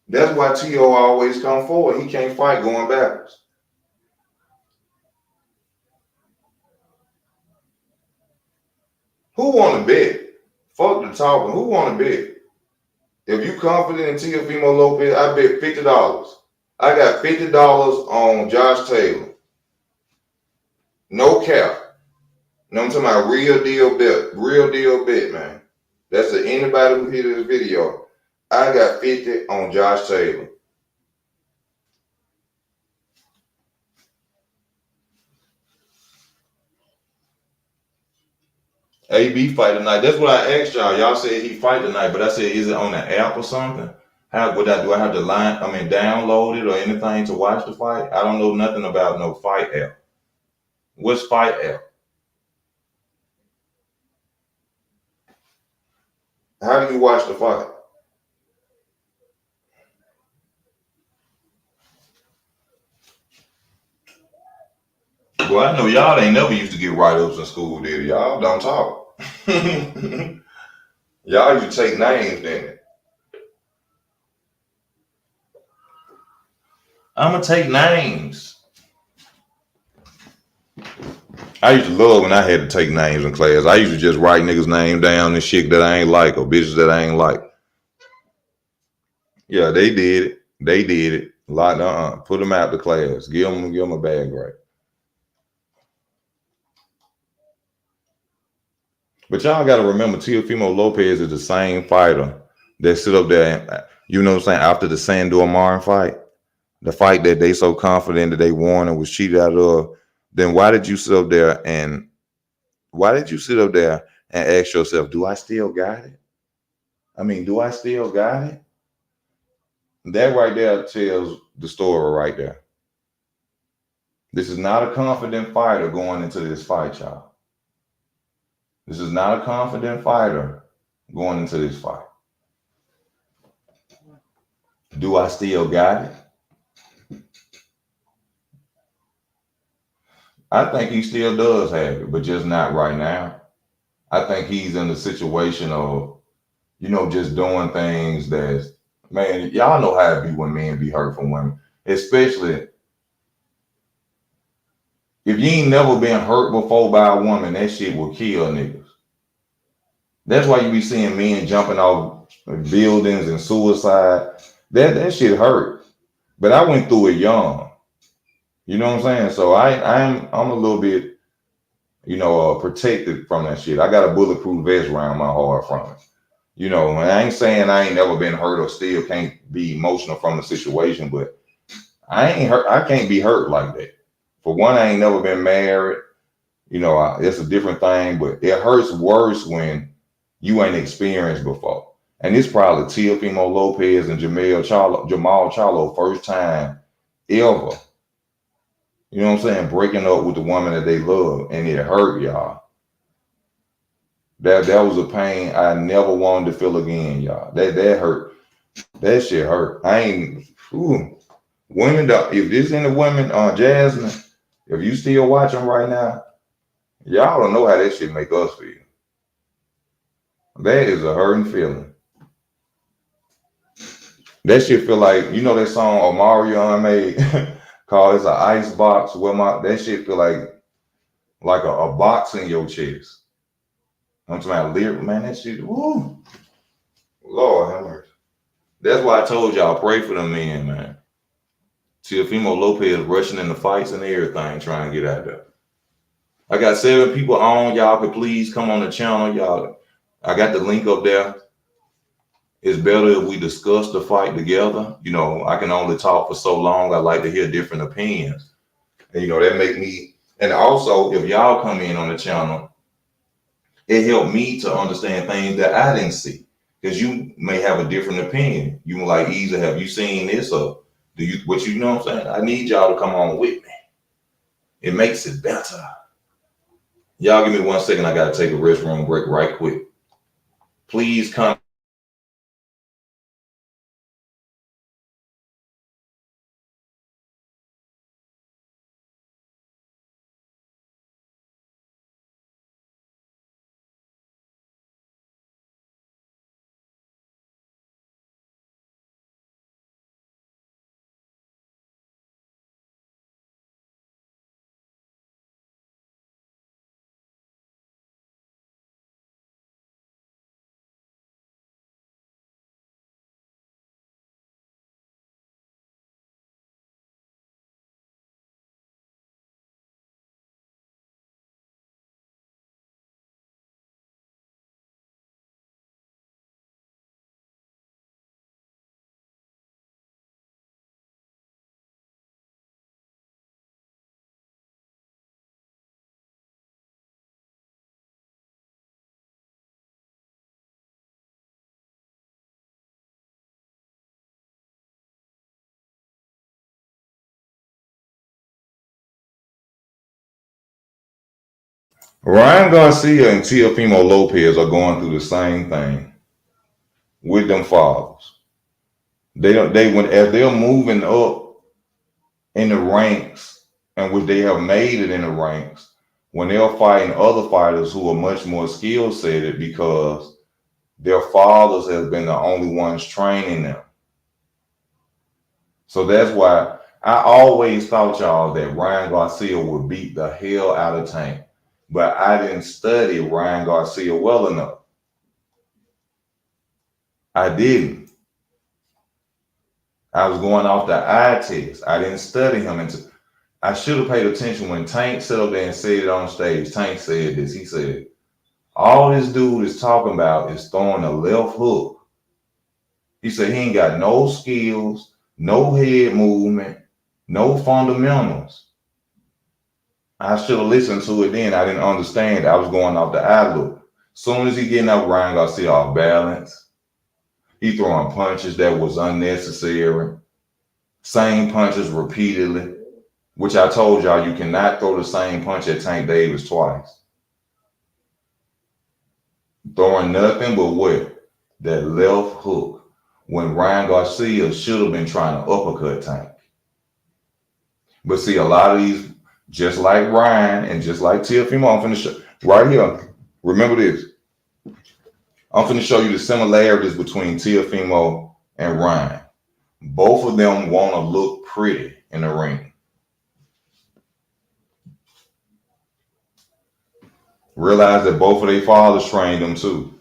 That's why T.O. always come forward. He can't fight going backwards. Who want to bet? Fuck the talking. Who want to bet? If you confident in Teofimo Lopez, I bet $50. I got $50 on Josh Taylor. No cap. No, I'm talking about real deal bet, man. That's anybody who hear this video. I got 50 on Josh Taylor. AB fight tonight. That's what I asked y'all. Y'all said he fight tonight, but I said, is it on the app or something? How would do I have to download it or anything to watch the fight? I don't know nothing about no fight app. What's fight app? How do you watch the fight? Well, I know y'all ain't never used to get write-ups in school, did y'all? Don't talk. Y'all used to take names, didn't it? I'm going to take names. I used to love when I had to take names in class. I used to just write niggas' name down and shit that I ain't like or bitches that I ain't like. Yeah, they did it. They did it. Put them out the class. Give them a bad grade. But y'all got to remember, Teofimo Lopez is the same fighter that sit up there, you know what I'm saying, after the Sandor Martin fight, the fight that they so confident that they won and was cheated out of. Then why did you sit up there and ask yourself, do I still got it? I mean, do I still got it? That right there tells the story right there. This is not a confident fighter going into this fight, y'all. This is not a confident fighter going into this fight. Do I still got it? I think he still does have it, but just not right now. I think he's in the situation of, just doing things that, man, y'all know how it be when men be hurt from women, especially if you ain't never been hurt before by a woman. That shit will kill niggas. That's why you be seeing men jumping off buildings and suicide. That shit hurt. But I went through it young. You know what I'm saying? So I'm a little bit, protected from that shit. I got a bulletproof vest around my heart from it. And I ain't saying I ain't never been hurt or still can't be emotional from the situation, but I ain't hurt. I can't be hurt like that. For one, I ain't never been married. It's a different thing, but it hurts worse when you ain't experienced before. And it's probably Teofimo Lopez and Jamal Charlo first time ever. You know what I'm saying? Breaking up with the woman that they love, and it hurt, y'all. That was a pain I never wanted to feel again, y'all. That hurt. That shit hurt. Women, if this any women, Jasmine, if you still watching right now, Y'all don't know how that shit make us feel. That is a hurting feeling. That shit feel like, you know that song Omarion made called It's an Ice Box. Well, that shit feel like a box in your chest. I'm talking about lyric, man, that shit, woo. Lord have mercy. That's why I told y'all, pray for them men, man. Teofimo Lopez rushing in the fights and everything, trying to get out there. I got 7 people on. Y'all could please come on the channel. Y'all, I got the link up there. It's better if we discuss the fight together. You know, I can only talk for so long. I like to hear different opinions. And, you know, that make me, and also if y'all come in on the channel, it helped me to understand things that I didn't see. Because you may have a different opinion. You may like, Easy, have you seen this? Or do you, what you know what I'm saying? I need y'all to come on with me. It makes it better. Y'all give me 1 second. I got to take a restroom break right quick. Please come. Ryan Garcia and Teofimo Lopez are going through the same thing with them fathers. They don't. They when as they're moving up in the ranks, and which they have made it in the ranks, when they're fighting other fighters who are much more skill setted because their fathers have been the only ones training them. So that's why I always thought, y'all, that Ryan Garcia would beat the hell out of Tank, but I didn't study Ryan Garcia well enough. I didn't. I was going off the eye test. I didn't study him. I should have paid attention when Tank sat up there and said it on stage. Tank said this. He said, all this dude is talking about is throwing a left hook. He said he ain't got no skills, no head movement, no fundamentals. I should have listened to it then. I didn't understand. I was going off the eye look. Soon as he getting up, Ryan Garcia off balance. He throwing punches that was unnecessary. Same punches repeatedly. Which I told y'all, you cannot throw the same punch at Tank Davis twice. Throwing nothing but what? That left hook. When Ryan Garcia should have been trying to uppercut Tank. But see, a lot of these, just like Ryan and just like Teofimo, I'm finna show right here. Remember this. I'm finna show you the similarities between Teofimo and Ryan. Both of them want to look pretty in the ring. Realize that both of their fathers trained them too.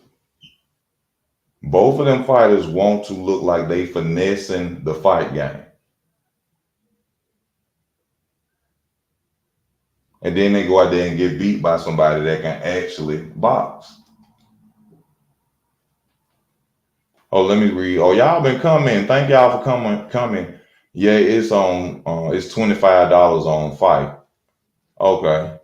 Both of them fighters want to look like they finessing the fight game. And then they go out there and get beat by somebody that can actually box. Oh, let me read. Oh, y'all been coming. Thank y'all for coming. Yeah, it's on it's $25 on fight. Okay.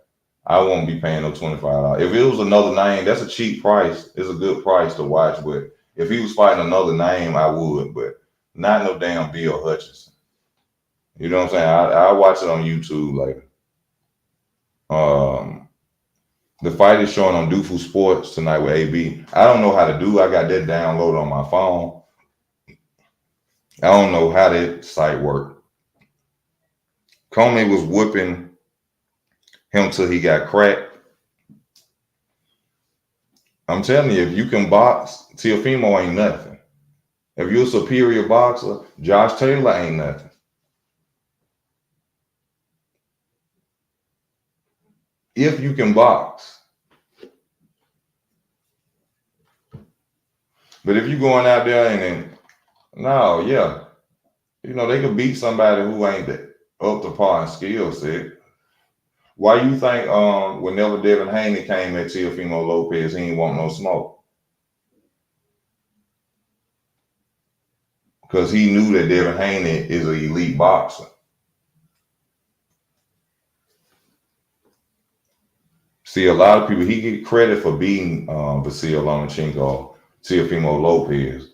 I won't be paying no $25. If it was another name, that's a cheap price. It's a good price to watch. But if he was fighting another name, I would, but not no damn Bill Hutchinson. You know what I'm saying? I watch it on YouTube later. The fight is showing on Dufu Sports tonight with AB. I don't know how to do. I got that downloaded on my phone. I don't know how that site worked. Comey was whipping him till he got cracked. I'm telling you, if you can box, Teofimo ain't nothing. If you're a superior boxer, Josh Taylor ain't nothing. If you can box. But if you're going out there and then, no, yeah. You know, they could beat somebody who ain't up to par in skill set. Why you think whenever Devin Haney came at Teofimo Lopez, he ain't want no smoke? Because he knew that Devin Haney is an elite boxer. See, a lot of people, he get credit for beating Vasil Lomachenko, Teofimo Lopez.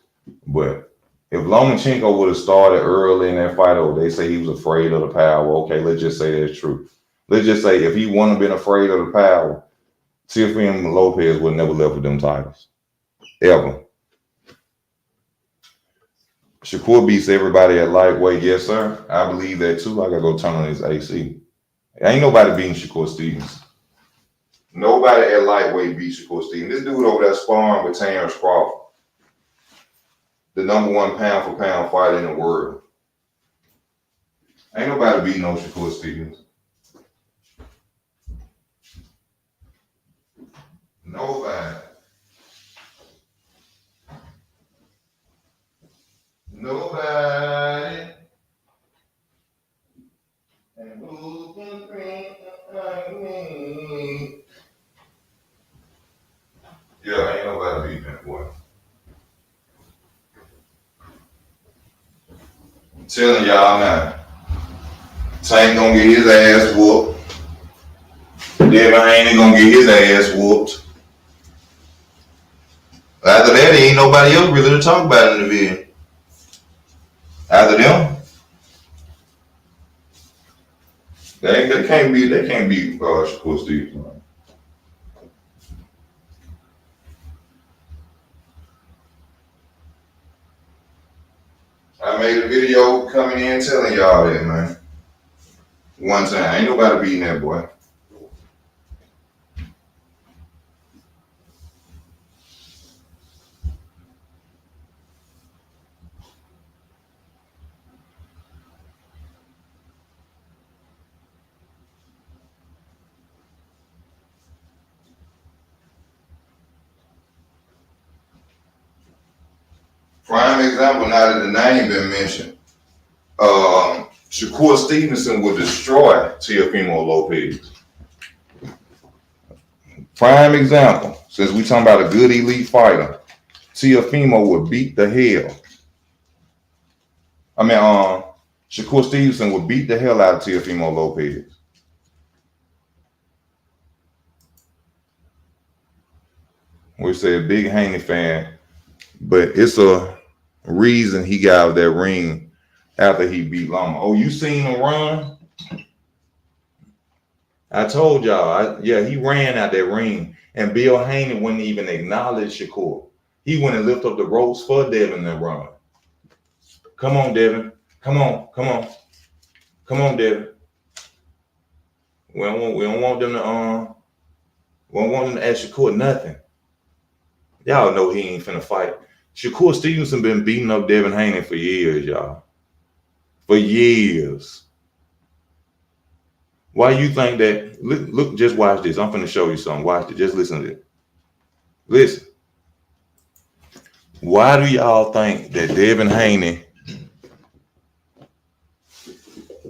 But if Lomachenko would have started early in that fight, or they say he was afraid of the power, okay, let's just say that's true. Let's just say if he wouldn't have been afraid of the power, Teofimo Lopez would never left with them titles. Ever. Shakur beats everybody at lightweight. Yes, sir. I believe that too. I gotta go turn on his AC. Ain't nobody beating Shakur Stevens. Nobody at lightweight beats Shakur Stevens. This dude over there sparring with Terrence Crawford, the #1 pound for pound fighter in the world. Ain't nobody beating no Shakur Stevens. Nobody. Nobody. And who can bring me? Yeah, ain't nobody beating that boy. I'm telling y'all now. Tank gonna get his ass whooped. Devin Haney gonna get his ass whooped. After that, there ain't nobody else really to talk about in the video. After them, they can't be Shakur Stevens. I made a video coming in telling y'all that, man. One time, ain't nobody beating that boy. Prime example, now that the name been mentioned, Shakur Stevenson would destroy Teofimo Lopez. Prime example, since we talking about a good elite fighter, Teofimo would beat the hell. Shakur Stevenson would beat the hell out of Teofimo Lopez. We said big Haney fan, but it's a reason he got out of that ring after he beat Loma. Oh, you seen him run? I told y'all, he ran out that ring, and Bill Haney wouldn't even acknowledge Shakur. He went and lifted up the ropes for Devin to run. Come on, Devin. Come on, Devin. We don't want them to we don't want them to ask Shakur nothing. Y'all know he ain't finna fight. Shakur Stevenson been beating up Devin Haney for years, y'all. For years. Why you think that? Look, just watch this. I'm finna show you something. Watch it. Just listen to it. Listen. Why do y'all think that Devin Haney?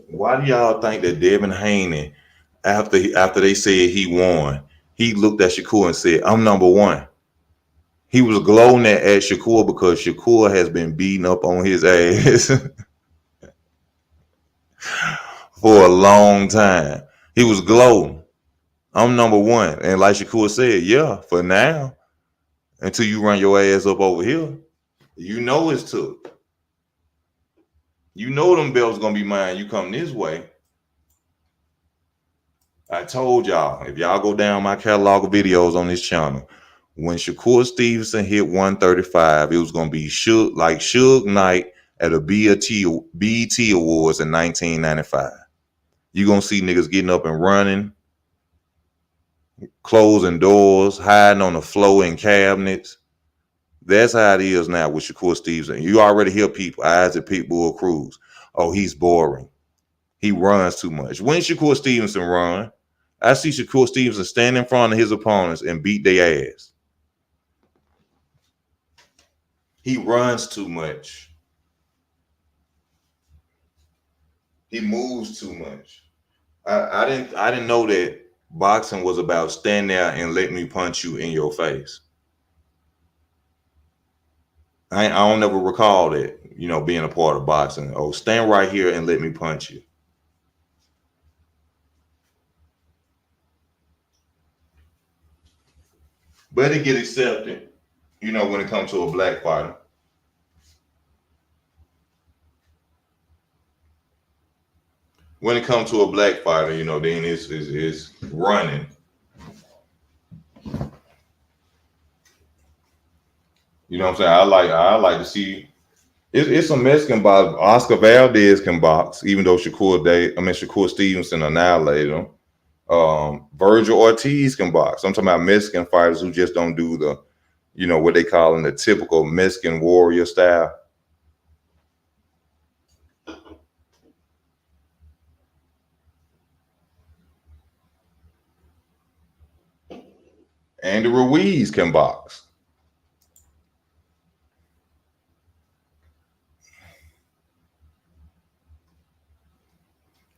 Why do y'all think that Devin Haney, after they said he won, he looked at Shakur and said, "I'm #1." He was gloating at Shakur because Shakur has been beating up on his ass for a long time. He was gloating. I'm #1. And like Shakur said, yeah, for now, until you run your ass up over here, you know it's took. You know them belts gonna be mine. You come this way. I told y'all, if y'all go down my catalog of videos on this channel, when Shakur Stevenson hit 135, it was gonna be Suge Knight at a BET Awards in 1995. You gonna see niggas getting up and running. closing doors, hiding on the floor in cabinets. That's how it is now with Shakur Stevenson. You already hear people, Isaac Pitbull Cruz. Oh, he's boring. He runs too much. When Shakur Stevenson run, I see Shakur Stevenson stand in front of his opponents and beat their ass. He runs too much. He moves too much. I didn't know that boxing was about stand there and let me punch you in your face. I don't never recall that, being a part of boxing. Oh, stand right here and let me punch you. But it get accepted, when it comes to a black fighter. When it comes to a black fighter, then it's running. You know what I'm saying? I like to see it's some Mexican box. Oscar Valdez can box, even though Shakur Stevenson annihilated him. Virgil Ortiz can box. I'm talking about Mexican fighters who just don't do the, what they call in the typical Mexican warrior style. Andy Ruiz can box.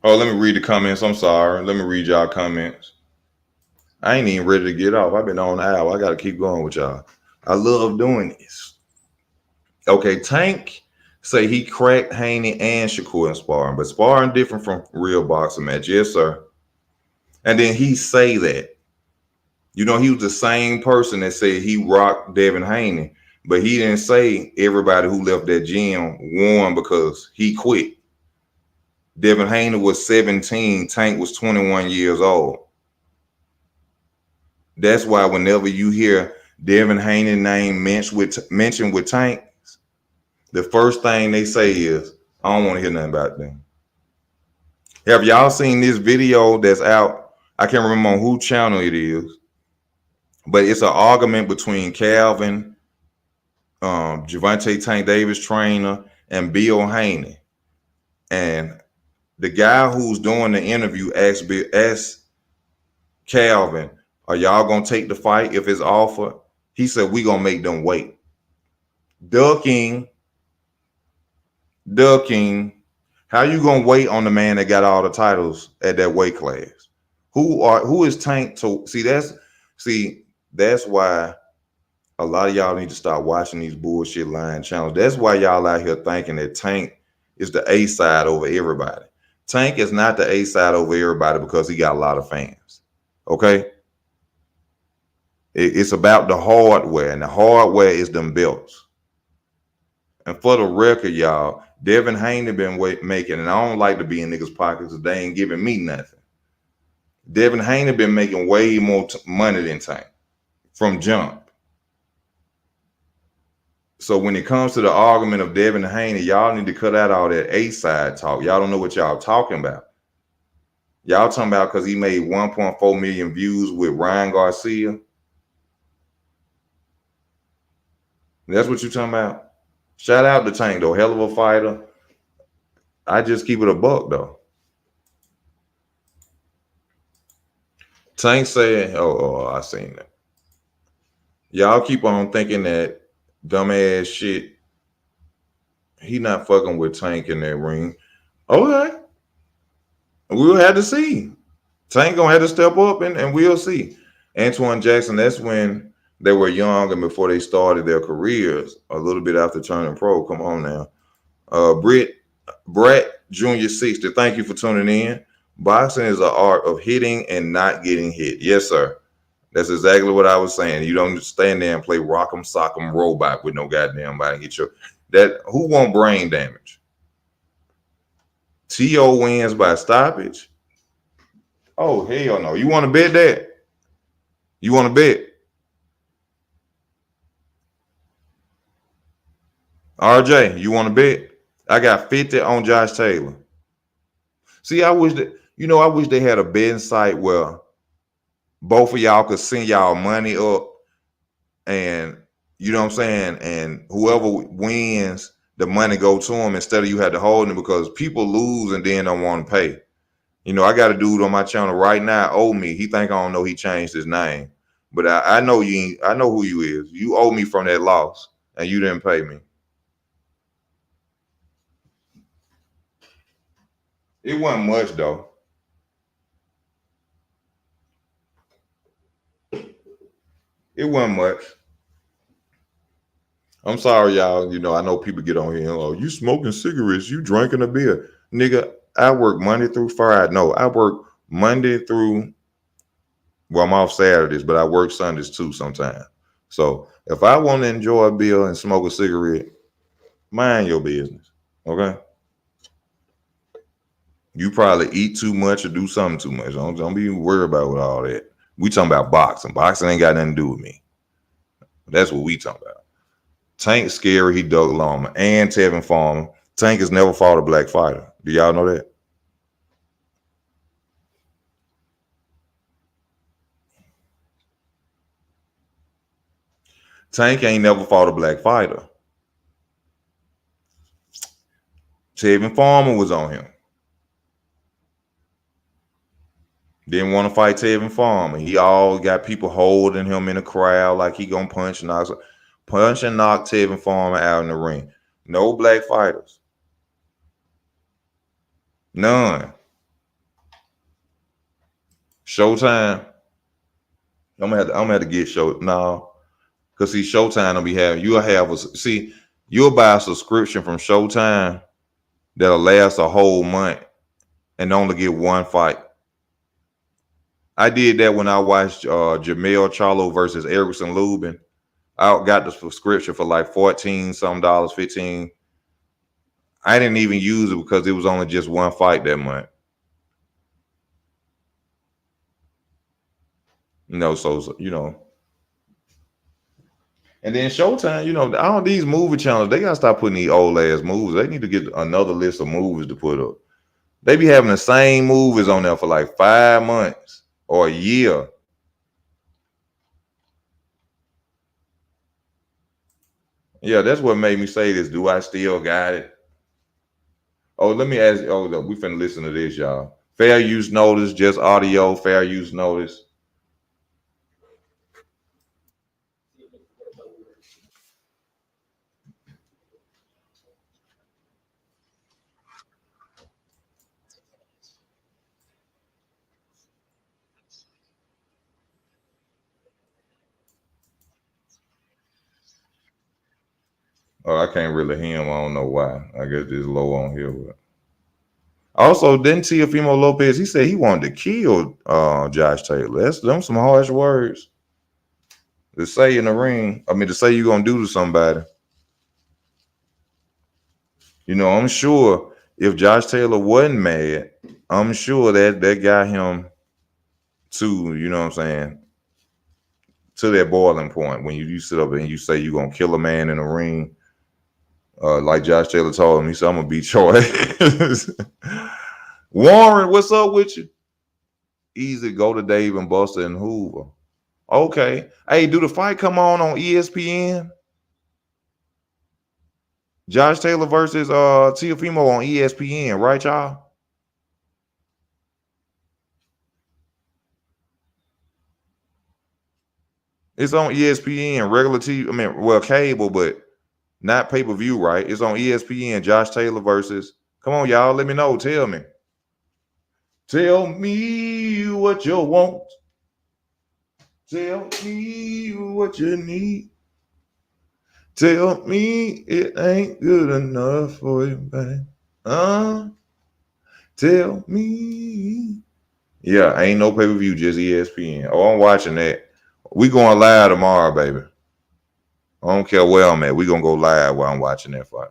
Oh, let me read the comments. I'm sorry. Let me read y'all comments. I ain't even ready to get off. I've been on an hour. I got to keep going with y'all. I love doing this. Okay, Tank say he cracked Haney and Shakur in sparring, but sparring different from real boxing match. Yes, sir. And then he say that. He was the same person that said he rocked Devin Haney, but he didn't say everybody who left that gym won because he quit. Devin Haney was 17. Tank was 21 years old. That's why whenever you hear Devin Haney's name mentioned with Tank, the first thing they say is, I don't want to hear nothing about them. Have y'all seen this video that's out? I can't remember on whose channel it is, but it's an argument between Calvin, Gervonta Tank Davis trainer, and Bill Haney. And the guy who's doing the interview asked Calvin, are y'all going to take the fight if it's offered? He said, we going to make them wait. Ducking. How you going to wait on the man that got all the titles at that weight class? Who is Tank to see? That's why a lot of y'all need to start watching these bullshit line channels. That's why y'all out here thinking that Tank is the A side over everybody. Tank is not the A side over everybody because he got a lot of fans. Okay? It's about the hardware, and the hardware is them belts. And for the record, y'all, Devin Haney been making, and I don't like to be in niggas' pockets because they ain't giving me nothing. Devin Haney been making way more money than Tank from jump. So when it comes to the argument of Devin Haney, y'all need to cut out all that A-side talk. Y'all don't know what y'all talking about. Y'all talking about because he made 1.4 million views with Ryan Garcia. That's what you talking about? Shout out to Tank, though. Hell of a fighter. I just keep it a buck, though. Tank said, oh, I seen that. Y'all keep on thinking that dumbass shit. He not fucking with Tank in that ring. Okay. We'll have to see. Tank gonna have to step up and we'll see. Antoine Jackson, that's when they were young and before they started their careers, a little bit after turning pro. Come on now. Brett Jr. 60, thank you for tuning in. Boxing is an art of hitting and not getting hit. Yes, sir. That's exactly what I was saying. You don't stand there and play rock'em sock'em robot with no goddamn body. Get your who want brain damage? T.O. wins by stoppage. Oh, hell no. You want to bet that? You want to bet? RJ, you want to bet? I got 50 on Josh Taylor. See, I wish they had a betting site where Both of y'all could send y'all money up, and you know what I'm saying, and whoever wins, the money go to them instead of you had to hold it, because people lose and then don't want to pay. You know, I got a dude on my channel right now owe me. He think I don't know he changed his name, but I know you ain't, I know who you is. You owe me from that loss, and you didn't pay me. It wasn't much though. It wasn't much. I'm sorry, y'all. You know, I know people get on here and, oh, you smoking cigarettes, you drinking a beer. Nigga, I work Monday through Friday. No, I work Monday through, well, I'm off Saturdays, but I work Sundays too sometimes. So if I want to enjoy a beer and smoke a cigarette, mind your business. Okay? You probably eat too much or do something too much. Don't be worried about with all that. We talking about boxing. Boxing ain't got nothing to do with me. That's what we talking about. Tank scary, he Doug Loma, and Tevin Farmer. Tank has never fought a black fighter. Do y'all know that? Tank ain't never fought a black fighter. Tevin Farmer was on him. Didn't want to fight Tevin Farmer. He all got people holding him in the crowd like he gonna punch and knock Tevin Farmer out in the ring. No black fighters. None. Showtime. I'm gonna have to get show no. Cause see, Showtime don't be having you'll buy a subscription from Showtime that'll last a whole month and only get one fight. I did that when I watched Jamel Charlo versus Erickson Lubin. I got the subscription for like 14 some dollars, 15. I didn't even use it because it was only just one fight that month. You know, so you know. And then Showtime, you know, all these movie channels, they gotta stop putting these old ass movies. They need to get another list of movies to put up. They be having the same movies on there for like 5 months or a year. Yeah, that's what made me say this. Do I still got it? Oh, let me ask. Oh, we finna listen to this, y'all. Fair use notice, just audio. Fair use notice. Oh, I can't really hear him. I don't know why. I guess it's low on here. But also, didn't Teofimo Lopez? He said he wanted to kill Josh Taylor. That's them some harsh words to say in the ring. I mean, to say you're gonna do to somebody. You know, I'm sure if Josh Taylor wasn't mad, I'm sure that got him to, you know what I'm saying, to that boiling point when you sit up and you say you're gonna kill a man in the ring. Like Josh Taylor told him, he said, I'm gonna beat your ass. Warren, what's up with you? Easy, go to Dave and Buster and Hoover. Okay. Hey, do the fight come on ESPN? Josh Taylor versus Teofimo on ESPN, right, y'all? It's on ESPN, regular TV. I mean, well, cable, but not pay-per-view, right? It's on ESPN. Josh Taylor versus. Come on, y'all. Let me know. Tell me. Tell me what you want. Tell me what you need. Tell me it ain't good enough for you, babe. Tell me. Yeah, ain't no pay-per-view, just ESPN. Oh, I'm watching that. We going live tomorrow, baby. I don't care where I'm at. We gonna go live while I'm watching that fight.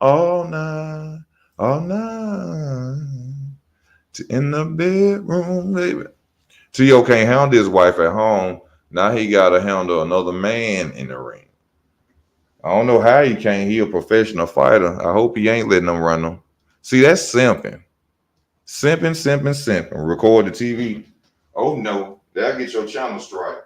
All night, all night. In the bedroom, baby. T.O. can't handle his wife at home. Now he gotta handle another man in the ring. I don't know how he can't. He a professional fighter. I hope he ain't letting them run him. See, that's simping. Simping. Record the TV. Oh no, that'll get your channel strike.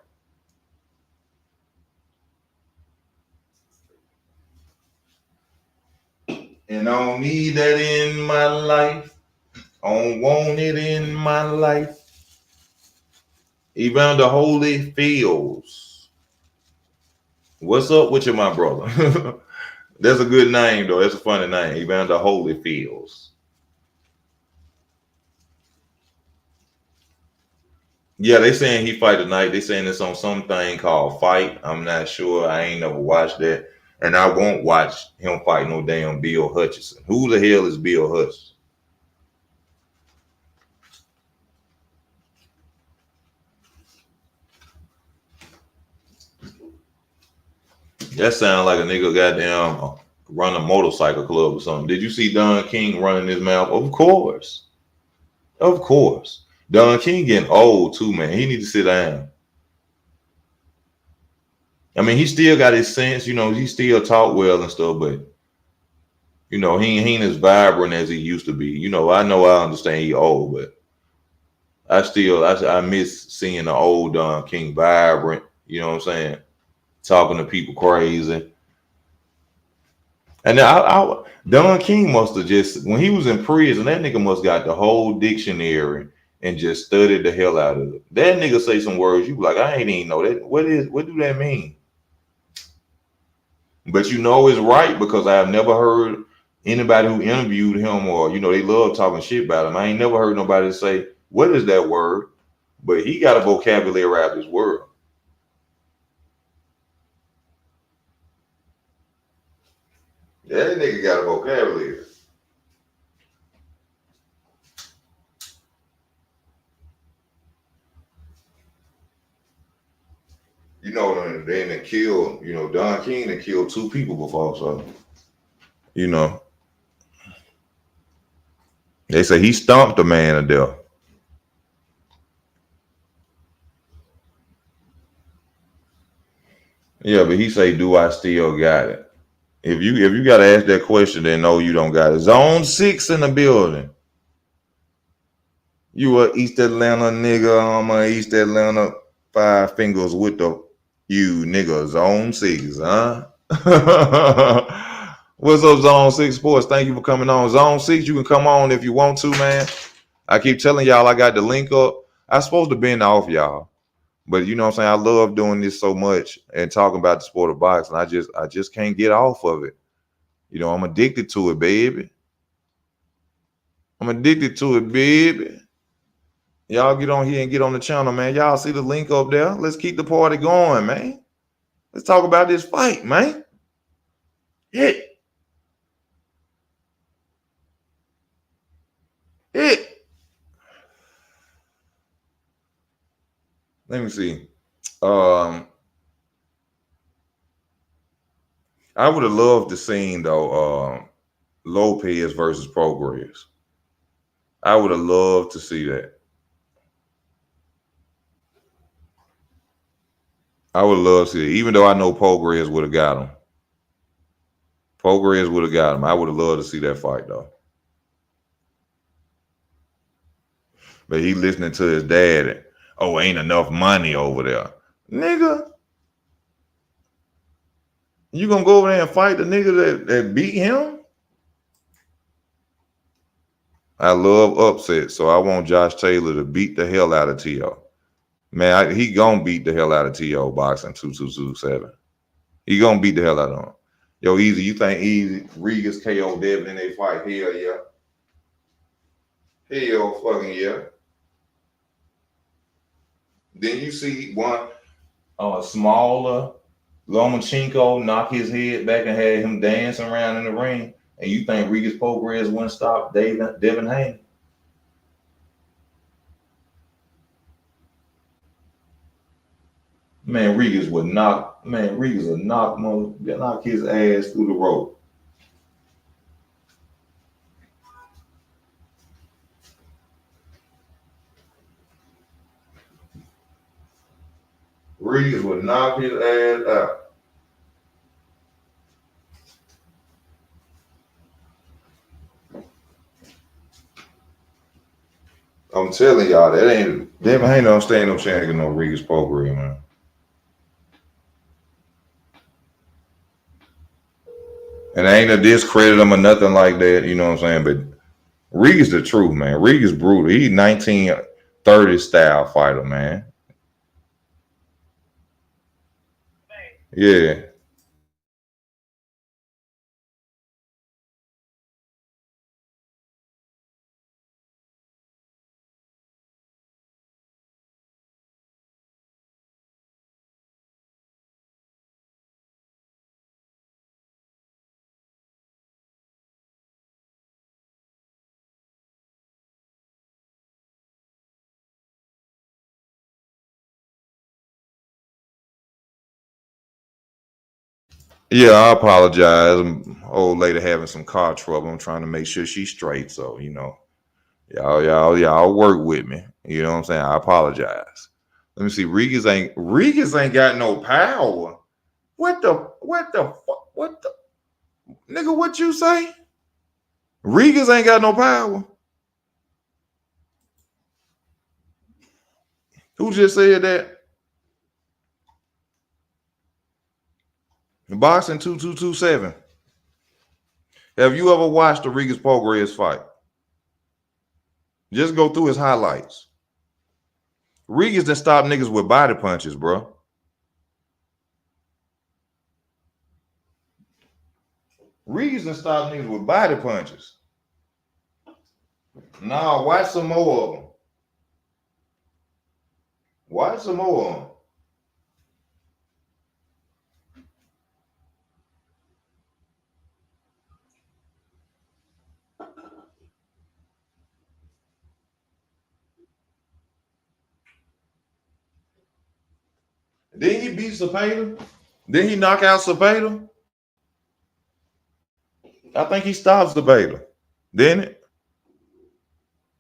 And I don't need that in my life. I don't want it in my life. Even the holy fields. What's up with you, my brother? That's a good name, though. That's a funny name. Even the holy fields. Yeah, they saying he fight tonight. They saying it's on something called Fight. I'm not sure. I ain't never watched that. And I won't watch him fight no damn Bill Hutchinson. Who the hell is Bill Hutchinson? That sound like a nigga goddamn run a motorcycle club or something. Did you see Don King running his mouth? Of course. Of course. Don King getting old too, man. He need to sit down. I mean, he still got his sense, he still talk well and stuff, but he ain't as vibrant as he used to be. I understand he old, but I miss seeing the old Don King vibrant, you know what I'm saying? Talking to people crazy. And Don King must have just, when he was in prison, that nigga must got the whole dictionary and just studied the hell out of it. That nigga say some words, you be like, I ain't even know that. What do that mean? But it's right because I've never heard anybody who interviewed him or, they love talking shit about him. I ain't never heard nobody say, what is that word? But he got a vocabulary out of this world. Yeah, that nigga got a vocabulary. They done killed, Don King done killed 2 people before, so, you know, they say he stomped a man to death. Yeah, but he say, do I still got it? If you gotta ask that question, then no, you don't got it. Zone 6 in the building. You a East Atlanta nigga, I'm a East Atlanta 5 fingers with the you nigga Zone 6, huh? What's up, Zone 6 Sports? Thank you for coming on. Zone 6, you can come on if you want to, man. I keep telling y'all I got the link up. I supposed to been off y'all. But you know what I'm saying? I love doing this so much and talking about the sport of boxing. I just can't get off of it. I'm addicted to it, baby. I'm addicted to it, baby. Y'all get on here and get on the channel, man. Y'all see the link up there? Let's keep the party going, man. Let's talk about this fight, man. Hit. Hit. Let me see. I would have loved to seen though Lopez versus Progress. I would have loved to see that. I would love to see it, even though I know Progress would have got him. Progress would have got him. I would have loved to see that fight though. But he listening to his dad. Oh, ain't enough money over there, nigga. You gonna go over there and fight the nigga that beat him? I love upset, so I want Josh Taylor to beat the hell out of T.O. Man, he gonna beat the hell out of T.O. boxing 2227. He gonna beat the hell out of him. Yo, Easy, you think Easy Regis KO Devin in they fight? Hell yeah. Hell fucking yeah. Then you see one smaller Lomachenko knock his head back and had him dancing around in the ring, and you think Regis Prograis wouldn't stop Devin Haney? Man, Regis would knock his ass through the rope. Regis would knock his ass out. I'm telling y'all, that ain't no stand no chance to get no Regis program, man. And I ain't a discredit him or nothing like that, you know what I'm saying? But Regis the truth, man. Regis brutal. He 1930 style fighter, man. Yeah. Yeah, I apologize. Old lady having some car trouble. I'm trying to make sure she's straight. So, y'all work with me. You know what I'm saying? I apologize. Let me see. Regis ain't got no power. What the nigga, what you say? Regis ain't got no power. Who just said that? Boxing 2227. Have you ever watched the Regis Prograis fight? Just go through his highlights. Regis done stop niggas with body punches, bro. Regis done stop niggas with body punches. Nah, watch some more of them. Watch some more of them. Didn't he beat Cepeda? Didn't he knock out Cepeda? I think he stopped Cepeda. Didn't it?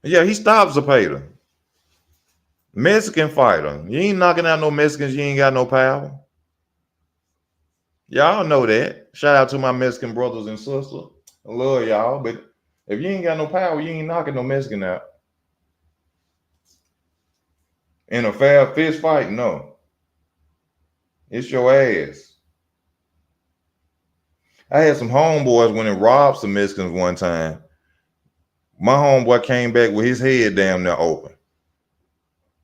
Yeah, he stopped Cepeda. Mexican fighter. You ain't knocking out no Mexicans. You ain't got no power. Y'all know that. Shout out to my Mexican brothers and sisters. I love y'all. But if you ain't got no power, you ain't knocking no Mexican out. In a fair fist fight, no. It's your ass. I had some homeboys when it robbed some Mexicans one time. My homeboy came back with his head damn near open.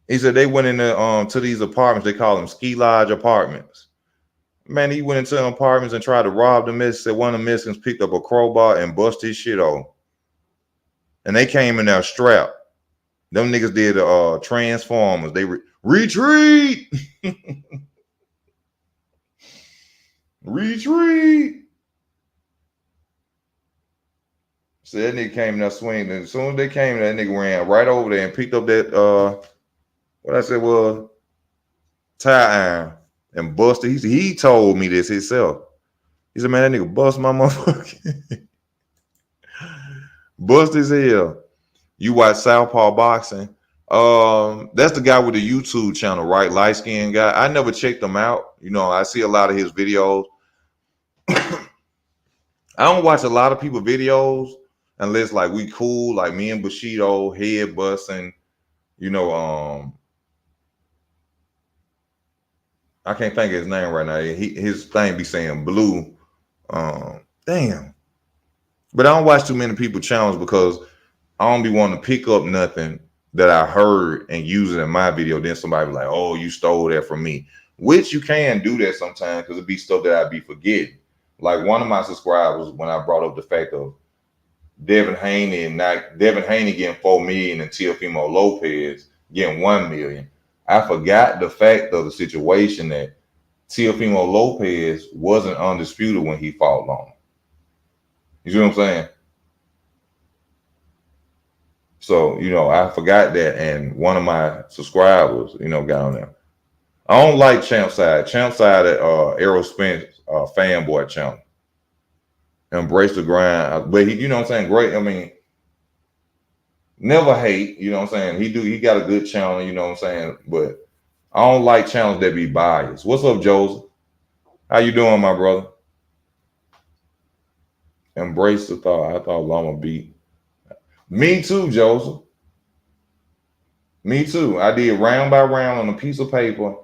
He said they went in to these apartments. They call them ski lodge apartments. Man, he went into them apartments and tried to rob the Mexicans. Said one of the Mexicans picked up a crowbar and bust his shit off. And they came in there strapped. Them niggas did Transformers. They retreat, retreat. So that nigga came in there swinging. And as soon as they came, that nigga ran right over there and picked up that what I said was tie iron and busted. He told me this himself. He said, "Man, that nigga bust my motherfucker, bust his hell." You watch Southpaw Boxing? That's the guy with the YouTube channel, right? Light skinned guy. I never checked him out. You know, I see a lot of his videos. I don't watch a lot of people videos unless like we cool, like me and Bushido, head busting, you know, I can't think of his name right now. His thing be saying blue. Damn. But I don't watch too many people channels because I don't be wanting to pick up nothing that I heard and use it in my video. Then somebody be like, "Oh, you stole that from me," which you can do that sometimes because it be stuff that I be forgetting. Like one of my subscribers, when I brought up the fact of Devin Haney getting 4 million and Teofimo Lopez getting 1 million. I forgot the fact of the situation that Teofimo Lopez wasn't undisputed when he fought Long. You see what I'm saying? So, I forgot that, and one of my subscribers, got on there. I don't like Champ Side. Champ Side at Errol Spence fanboy channel. Embrace the grind. But he, you know what I'm saying? Great. I mean, never hate, you know what I'm saying? He got a good channel, you know what I'm saying? But I don't like channels that be biased. What's up, Joseph? How you doing, my brother? Embrace the thought. I thought Llama beat. Me too, Joseph. Me too. I did round by round on a piece of paper.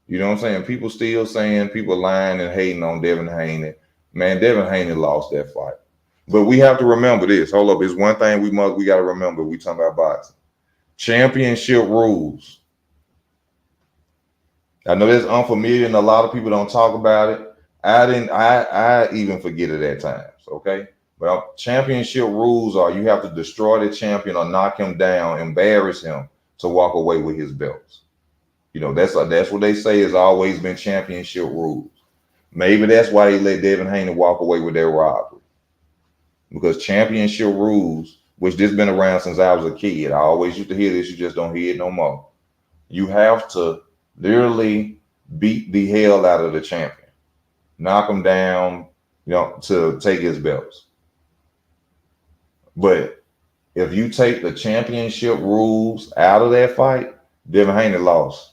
You know what I'm saying? People still saying people lying and hating on Devin Haney. Man, Devin Haney lost that fight. But we have to remember this. Hold up, it's one thing we got to remember. We talking about boxing. Championship rules. I know that's unfamiliar and a lot of people don't talk about it. I even forget it at times, okay? But championship rules are you have to destroy the champion or knock him down, embarrass him to walk away with his belts. You know, that's what they say has always been championship rules. Maybe that's why they let Devin Haney walk away with their robbery. Because championship rules, which this been around since I was a kid, I always used to hear this, you just don't hear it no more. You have to literally beat the hell out of the champion, knock him down, you know, to take his belts. But if you take the championship rules out of that fight, Devin Haney lost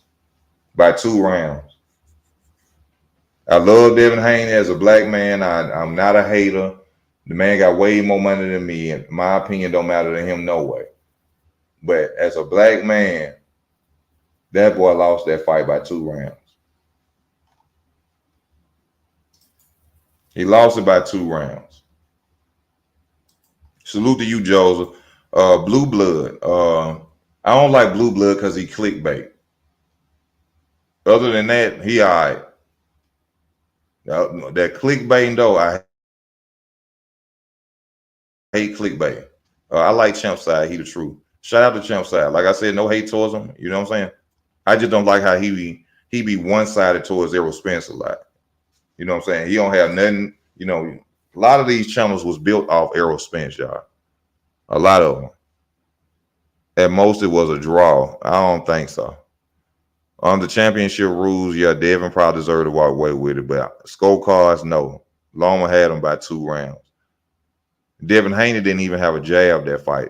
by 2 rounds. I love Devin Haney as a black man. I'm not a hater. The man got way more money than me, and my opinion don't matter to him no way. But as a black man, that boy lost that fight by 2 rounds. He lost it by 2 rounds. Salute to you, Joseph. Blue Blood. I don't like Blue Blood because he clickbait. Other than that, he all right. That clickbait though, I hate clickbait. I like Champ Side. He the truth. Shout out to Champ Side. Like I said, no hate towards him. You know what I'm saying? I just don't like how he be one sided towards Errol Spence a lot. You know what I'm saying? He don't have nothing. You know, a lot of these channels was built off Errol Spence, y'all. A lot of them. At most, it was a draw. I don't think so. On the championship rules, yeah, Devin probably deserved to walk away with it, but scorecards, no. Loma had him by 2 rounds. Devin Haney didn't even have a jab that fight.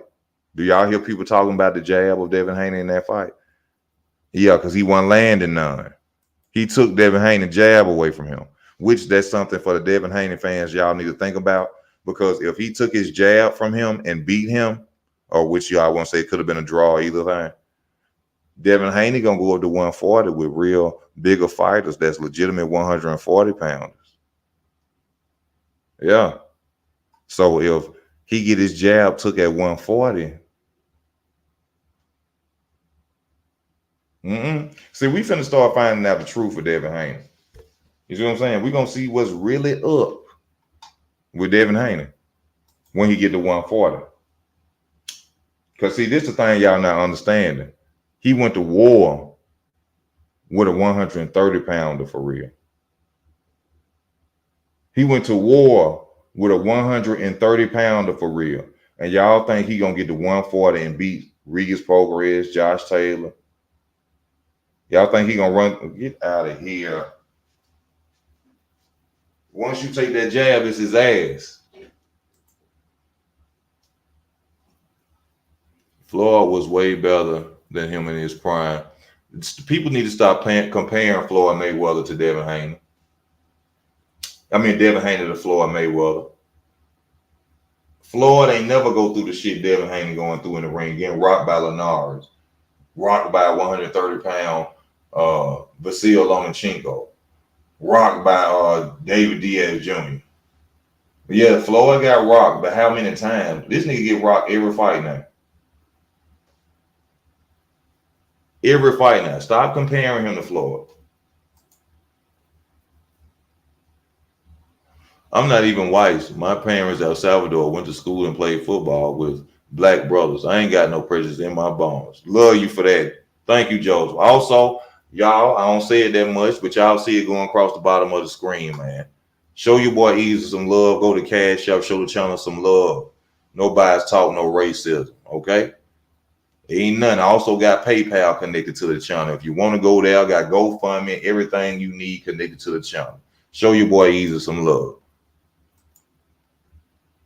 Do y'all hear people talking about the jab of Devin Haney in that fight? Yeah, because he wasn't landing none. He took Devin Haney jab away from him, which that's something for the Devin Haney fans y'all need to think about. Because if he took his jab from him and beat him, or which y'all want to say could have been a draw either time, Devin Haney gonna go up to 140 with real bigger fighters that's legitimate 140 pounders. Yeah. So if he get his jab took at 140, see, we finna start finding out the truth for Devin Haney. You see what I'm saying? We're gonna see what's really up with Devin Haney when he get to 140. Because see, this is the thing y'all not understanding. He went to war with a 130 pounder for real. He went to war with a 130 pounder for real. And y'all think he gonna get to 140 and beat Regis Prograis, Josh Taylor? Y'all think he gonna run? Get out of here. Once you take that jab, it's his ass. Floyd was way better than him in his prime. People need to stop comparing Floyd Mayweather to Devin Haney. I mean, Devin Haney to Floyd Mayweather. Floyd ain't never go through the shit Devin Haney going through in the ring, getting rocked by Linares, rocked by a 130-pound Vasil Lomachenko, rocked by David Diaz Jr. Yeah, Floyd got rocked, but how many times? This nigga get rocked every fight now. Every fight now. Stop comparing him to Floyd. I'm not even white. My parents, El Salvador, went to school and played football with black brothers. I ain't got no prejudice in my bones. Love you for that. Thank you, Joseph. Also, y'all, I don't say it that much, but y'all see it going across the bottom of the screen, man. Show your boy Easy some love. Go to Cash App. Show the channel some love. Nobody's talking no racism, okay? Ain't nothing. I also got PayPal connected to the channel. If you want to go there, I got GoFundMe, everything you need connected to the channel. Show your boy Easy some love.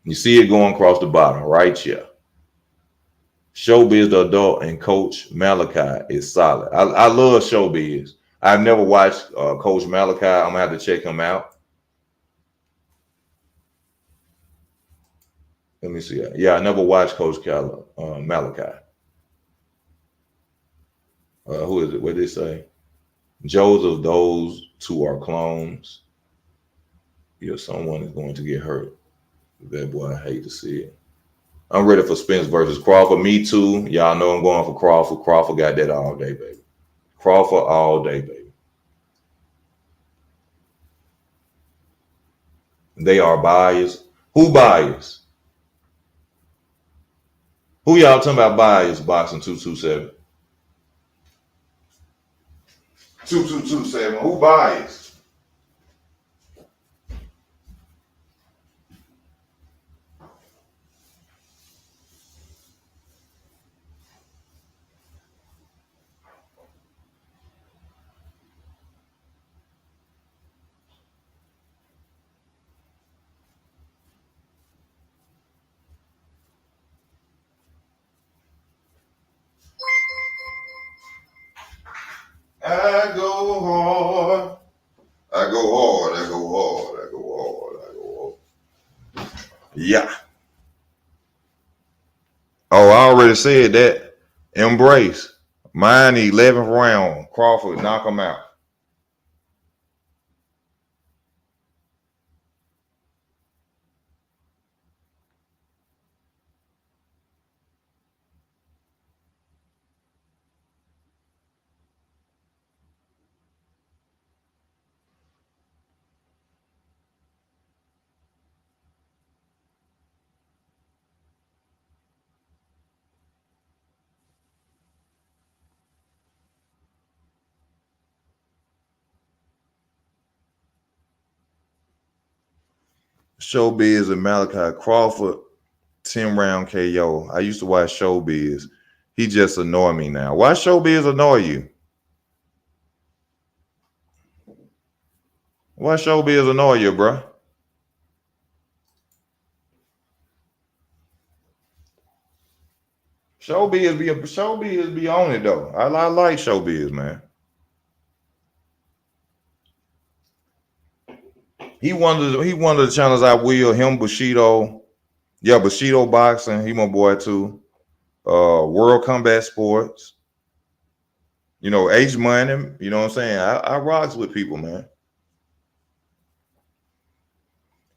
You see it going across the bottom right here. Showbiz the adult and Coach Malachi is solid. I love Showbiz. I've never watched Coach Malachi. I'm gonna have to check him out. Let me see. Yeah, I never watched Coach Malachi. Who is it? What did they say? Joseph, those two are clones. Yeah, someone is going to get hurt. That boy, I hate to see it. I'm ready for Spence versus Crawford. Me too. Y'all know I'm going for Crawford. Crawford got that all day, baby. Crawford all day, baby. They are biased. Who biased? Who y'all talking about biased? Boxing 227. 2227. Who biased? I go hard. I go hard. I go hard. I go hard. I go hard. Yeah. Oh, I already said that. Embrace. Mine 11th round. Crawford, knock him out. Showbiz and Malachi Crawford, 10 round KO. I used to watch Showbiz. He just annoy me now. Why Showbiz annoy you? Why Showbiz annoy you, bro? Showbiz be on it though. I like Showbiz, man. He one of the channels I will. Him, Bushido. Yeah, Bushido Boxing. He my boy too. World Combat Sports. You know, H Money. You know what I'm saying? I rocks with people, man.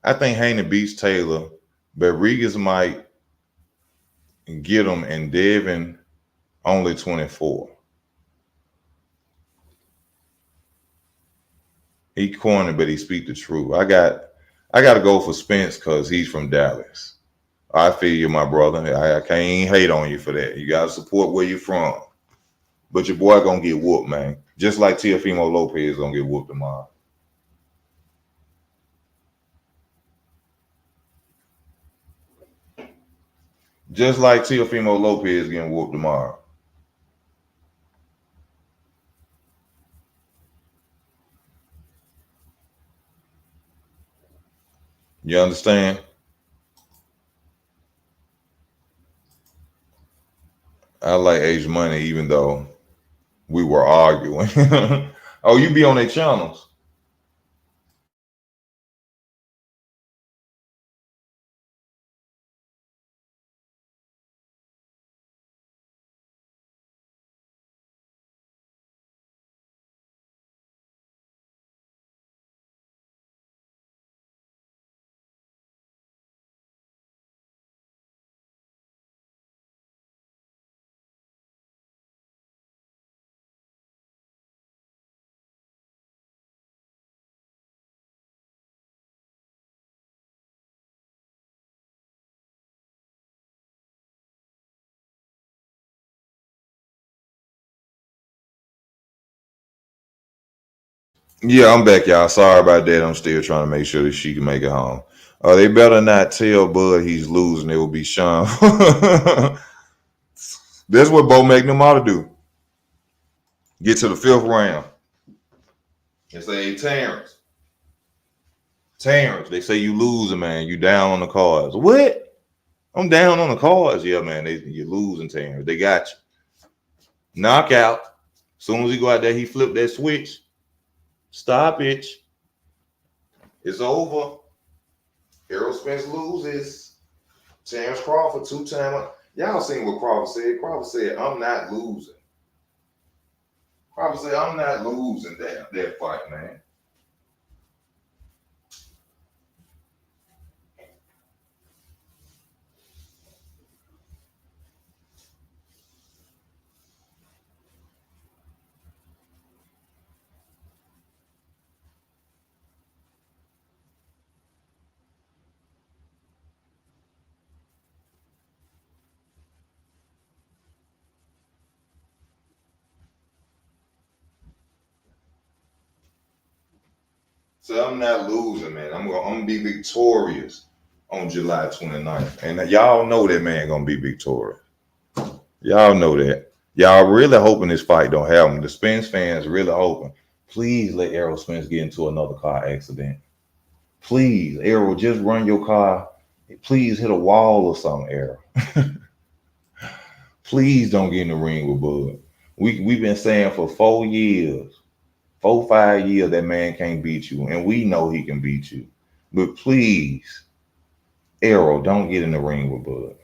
I think Haney beats Taylor, but Regis might get him, and Devin only 24. He corny, but he speak the truth. I got to go for Spence because he's from Dallas. I feel you, my brother. I can't even hate on you for that. You got to support where you're from. But your boy gonna get whooped, man. Just like Teofimo Lopez gonna get whooped tomorrow. Just like Teofimo Lopez getting whooped tomorrow. You understand? I like Age Money even though we were arguing. Oh, you be on their channels. Yeah, I'm back, y'all. Sorry about that. I'm still trying to make sure that she can make it home. They better not tell Bud he's losing. It will be Sean. That's what Bo McNamara do. Get to the 5th round and say, hey, Terrence, they say you losing, man. You down on the cards. What? I'm down on the cards. Yeah, man. You're losing, Terrence. They got you. Knockout. Soon as he go out there, he flipped that switch. Stop it. It's over. Errol Spence loses. Terrence Crawford 2 time. Y'all seen what Crawford said? Crawford said, I'm not losing. Probably say I'm not losing that fight, man. So I'm not losing, man. I'm gonna be victorious on July 29th. And y'all know that man gonna be victorious. Y'all know that. Y'all really hoping this fight don't happen. The Spence fans really hoping. Please let Errol Spence get into another car accident. Please, Errol, just run your car. Please hit a wall or something, Errol. Please don't get in the ring with Bud. We've been saying for 4 years, 5 years that man can't beat you, and we know he can beat you. But please, Errol, don't get in the ring with Bud.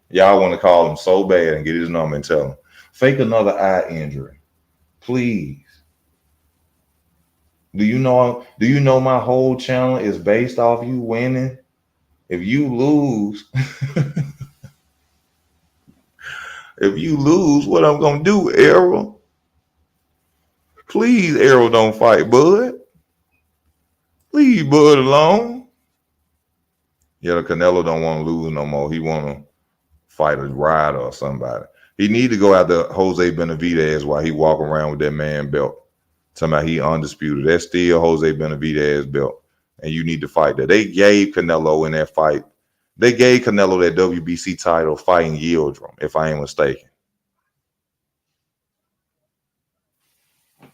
Y'all want to call him so bad and get his number and tell him fake another eye injury, please. Do you know? Do you know my whole channel is based off you winning? If you lose, if you lose, what I'm gonna do, Errol? Please, Errol, don't fight Bud. Leave Bud alone. Yeah, the Canelo don't want to lose no more. He want to fight a rider or somebody. He need to go after Jose Benavidez while he walk around with that man belt. Talking about he undisputed. That's still Jose Benavidez belt. And you need to fight that. They gave Canelo in that fight. They gave Canelo that WBC title fighting Yildirim, if I ain't mistaken.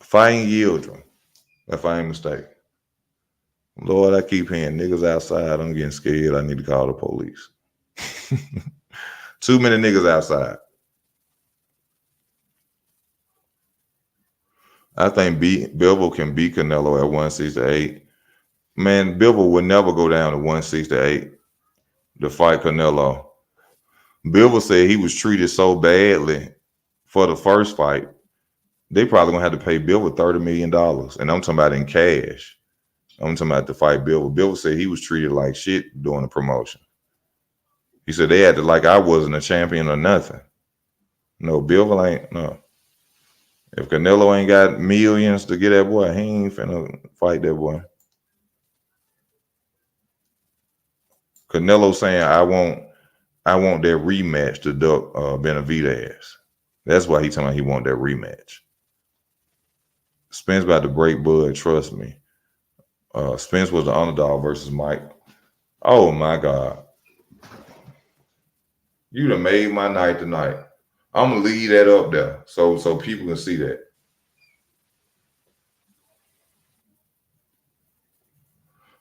Fighting Yildirim, if I ain't mistaken. Lord, I keep hearing niggas outside. I'm getting scared. I need to call the police. Too many niggas outside. I think Bivol can beat Canelo at 168. Man, Bivol would never go down to 168 to fight Canelo. Bivol said he was treated so badly for the first fight, they probably gonna have to pay Bivol $30 million. And I'm talking about in cash. I'm talking about to fight Bivol. Bivol said he was treated like shit during the promotion. He said they acted like I wasn't a champion or nothing. No, Bivol ain't, no. If Canelo ain't got millions to get that boy, he ain't finna fight that boy. Canelo saying I want that rematch to duck Benavidez. That's why he talking about he want that rematch. Spence about to break Bud, trust me. Spence was the underdog versus Mike. Oh my God. You done made my night tonight. I'm gonna leave that up there so people can see that.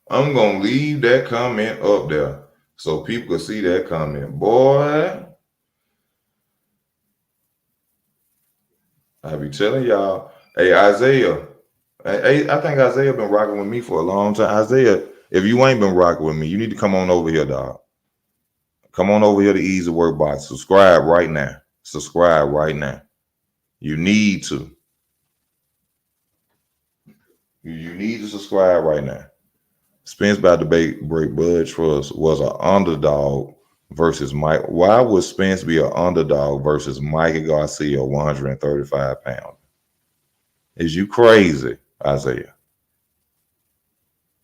I'm gonna leave that comment up there so people can see that comment. Boy, I be telling y'all, hey Isaiah. I think Isaiah been rocking with me for a long time. Isaiah, if you ain't been rocking with me, you need to come on over here, dog. Come on over here to Easy Work Box. Subscribe right now. Subscribe right now. You need to. You need to subscribe right now. Spence about to break Bud Trust was an underdog versus Mike. Why would Spence be an underdog versus Mikey Garcia, 135 pounds? Is you crazy, Isaiah?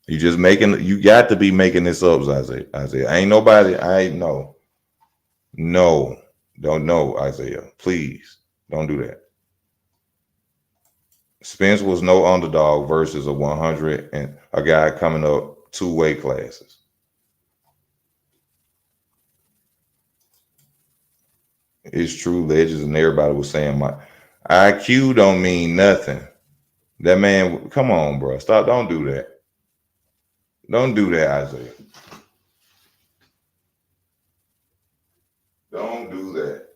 You got to be making this up, Isaiah. Ain't nobody, I ain't no. No, don't know, Isaiah. Please don't do that. Spence was no underdog versus a 100 and a guy coming up 2 weight classes. It's true legends, and everybody was saying my IQ don't mean nothing. That man, come on, bro. Stop. Don't do that. Don't do that, Isaiah. Don't do that.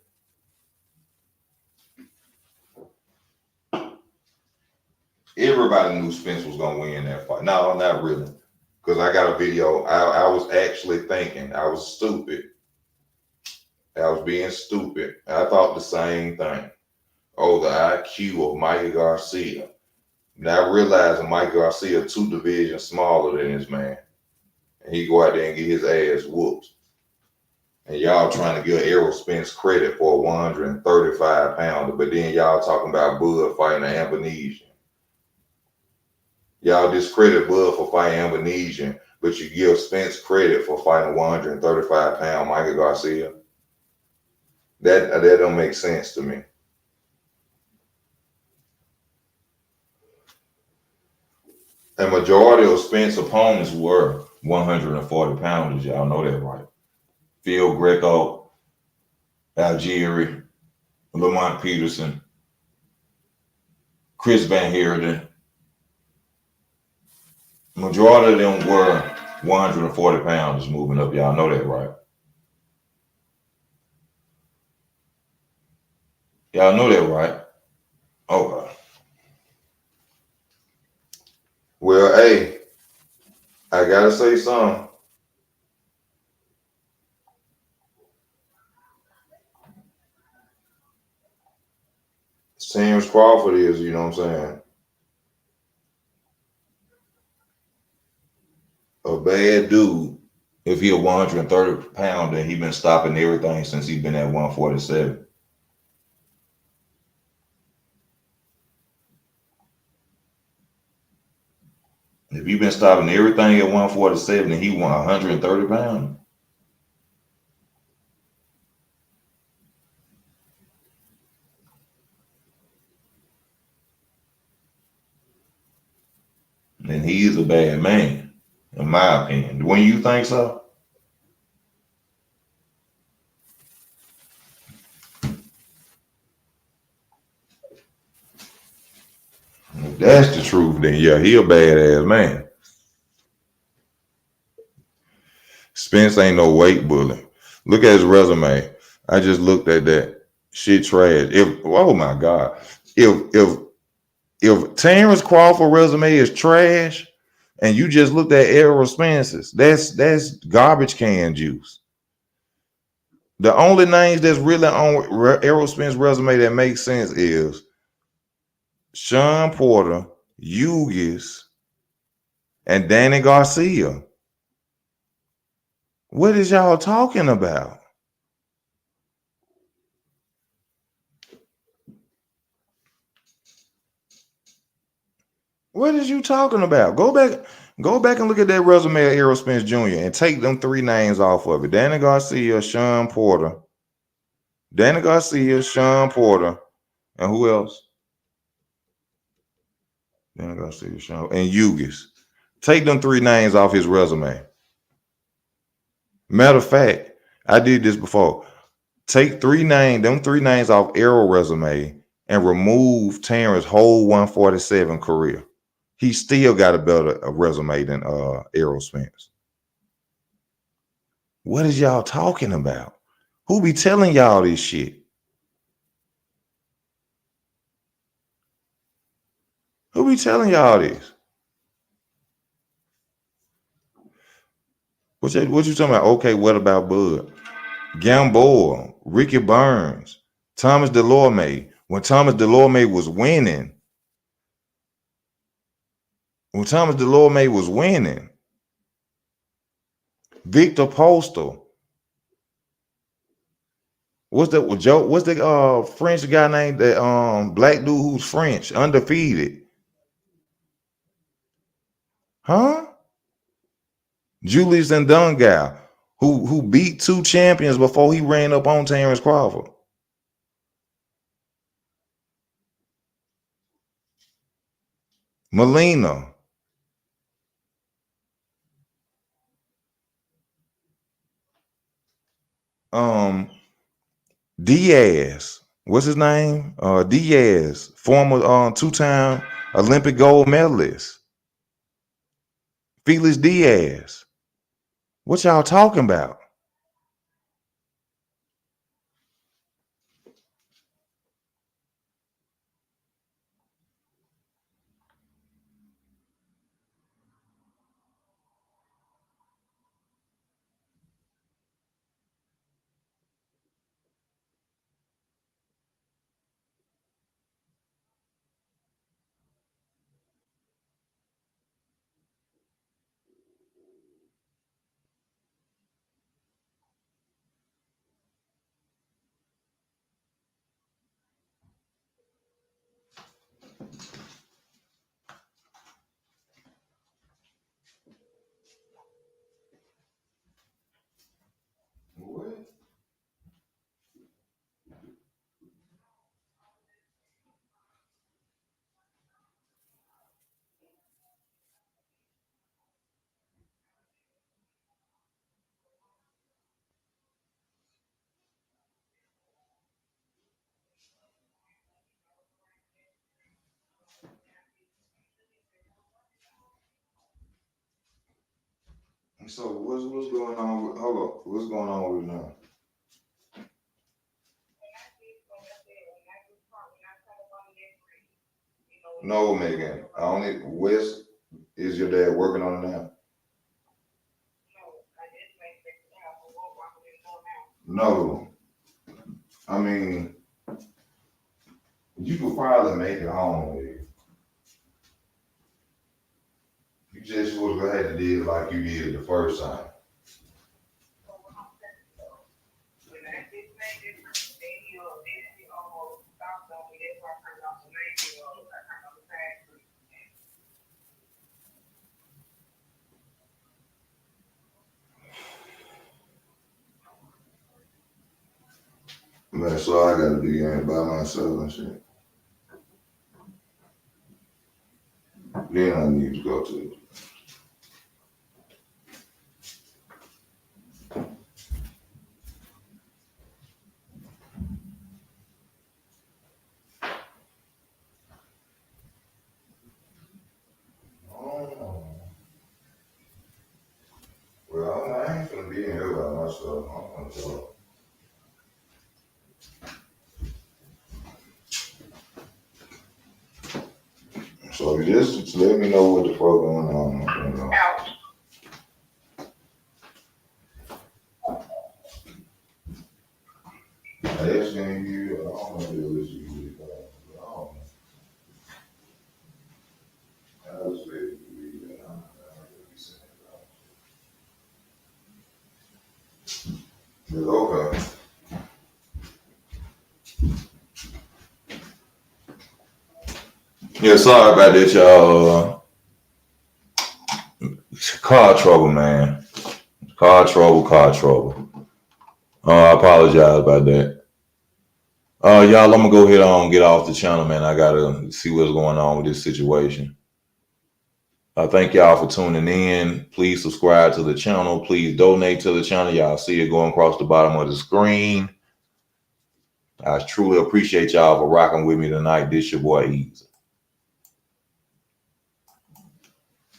Everybody knew Spence was gonna win that fight. No, not really. Because I got a video. I was actually thinking. I was stupid. I was being stupid. I thought the same thing. Oh, the IQ of Mikey Garcia. Now realizing Mikey Garcia 2 divisions smaller than this man. And he go out there and get his ass whooped. And y'all trying to give Errol Spence credit for a 135 pounder, but then y'all talking about Bud fighting an Indonesian. Y'all discredit Bud for fighting Indonesian, but you give Spence credit for fighting 135-pound Michael Garcia. That don't make sense to me. A majority of Spence opponents were 140 pounders. Y'all know that, right? Phil Greco, Algieri, Lamont Peterson, Chris Van Heerden. Majority of them were 140 pounders moving up. Y'all know that, right? Y'all know that, right? Okay. Well, hey, I gotta say something. James Crawford is, you know what I'm saying, a bad dude. If he a 130 pounder, and he been stopping everything since he been at 147. If he been stopping everything at 147 and he won 130 pounds, then he is a bad man, in my opinion. When you think so? If that's the truth, then yeah, he a badass man. Spence ain't no weight bully. Look at his resume. I just looked at that. Shit trash. If oh my God. If Terrence Crawford resume is trash and you just looked at Errol Spence's, that's garbage can juice. The only names that's really on Errol Spence's resume that makes sense is Sean Porter, Hughes, and Danny Garcia. What is y'all talking about? What is you talking about? Go back and look at that resume of Errol Spence Jr. and take them 3 names off of it. Danny Garcia, Sean Porter, Sean Porter, and who else? Danny Garcia, Sean, and Hughes. Take them 3 names off his resume. Matter of fact, I did this before. Take them 3 names off Errol resume and remove Terrence's whole 147 career. He still got a better resume than Errol Spence. What is y'all talking about? Who be telling y'all this shit? Who be telling y'all this? What you talking about? Okay, what about Bud? Gamboa, Ricky Burns, Thomas Delorme. When Thomas Delorme was winning, Victor Postal. What's that? Joe? What's the French guy named that black dude who's French, undefeated? Huh? Julius Ndunga, who beat 2 champions before he ran up on Terrence Crawford. Molina. Um, Diaz. What's his name? Diaz, former 2-time Olympic gold medalist. Felix Diaz. What y'all talking about? So what's going on with, hold up, what's going on with it now? No, Megan. I only West is your dad working on it now? No. I mean, you could probably make it home with it. You just was gonna have to do it like you did the first time. Man, so I gotta be in by myself and shit. Then I need to go to. Oh. Well, I ain't gonna be in here by myself. I'm gonna go. So just let me know what the fuck going on. You know. Asking you, I don't know if it was you, but I don't know. I was ready to read that. I don't know what he said. But okay. Yeah, sorry about that, y'all. Car trouble, man. Car trouble, car trouble. I apologize about that. Y'all, I'm gonna go ahead on and get off the channel, man. I gotta see what's going on with this situation. Thank y'all for tuning in. Please subscribe to the channel. Please donate to the channel. Y'all see it going across the bottom of the screen. I truly appreciate y'all for rocking with me tonight. This your boy Ease.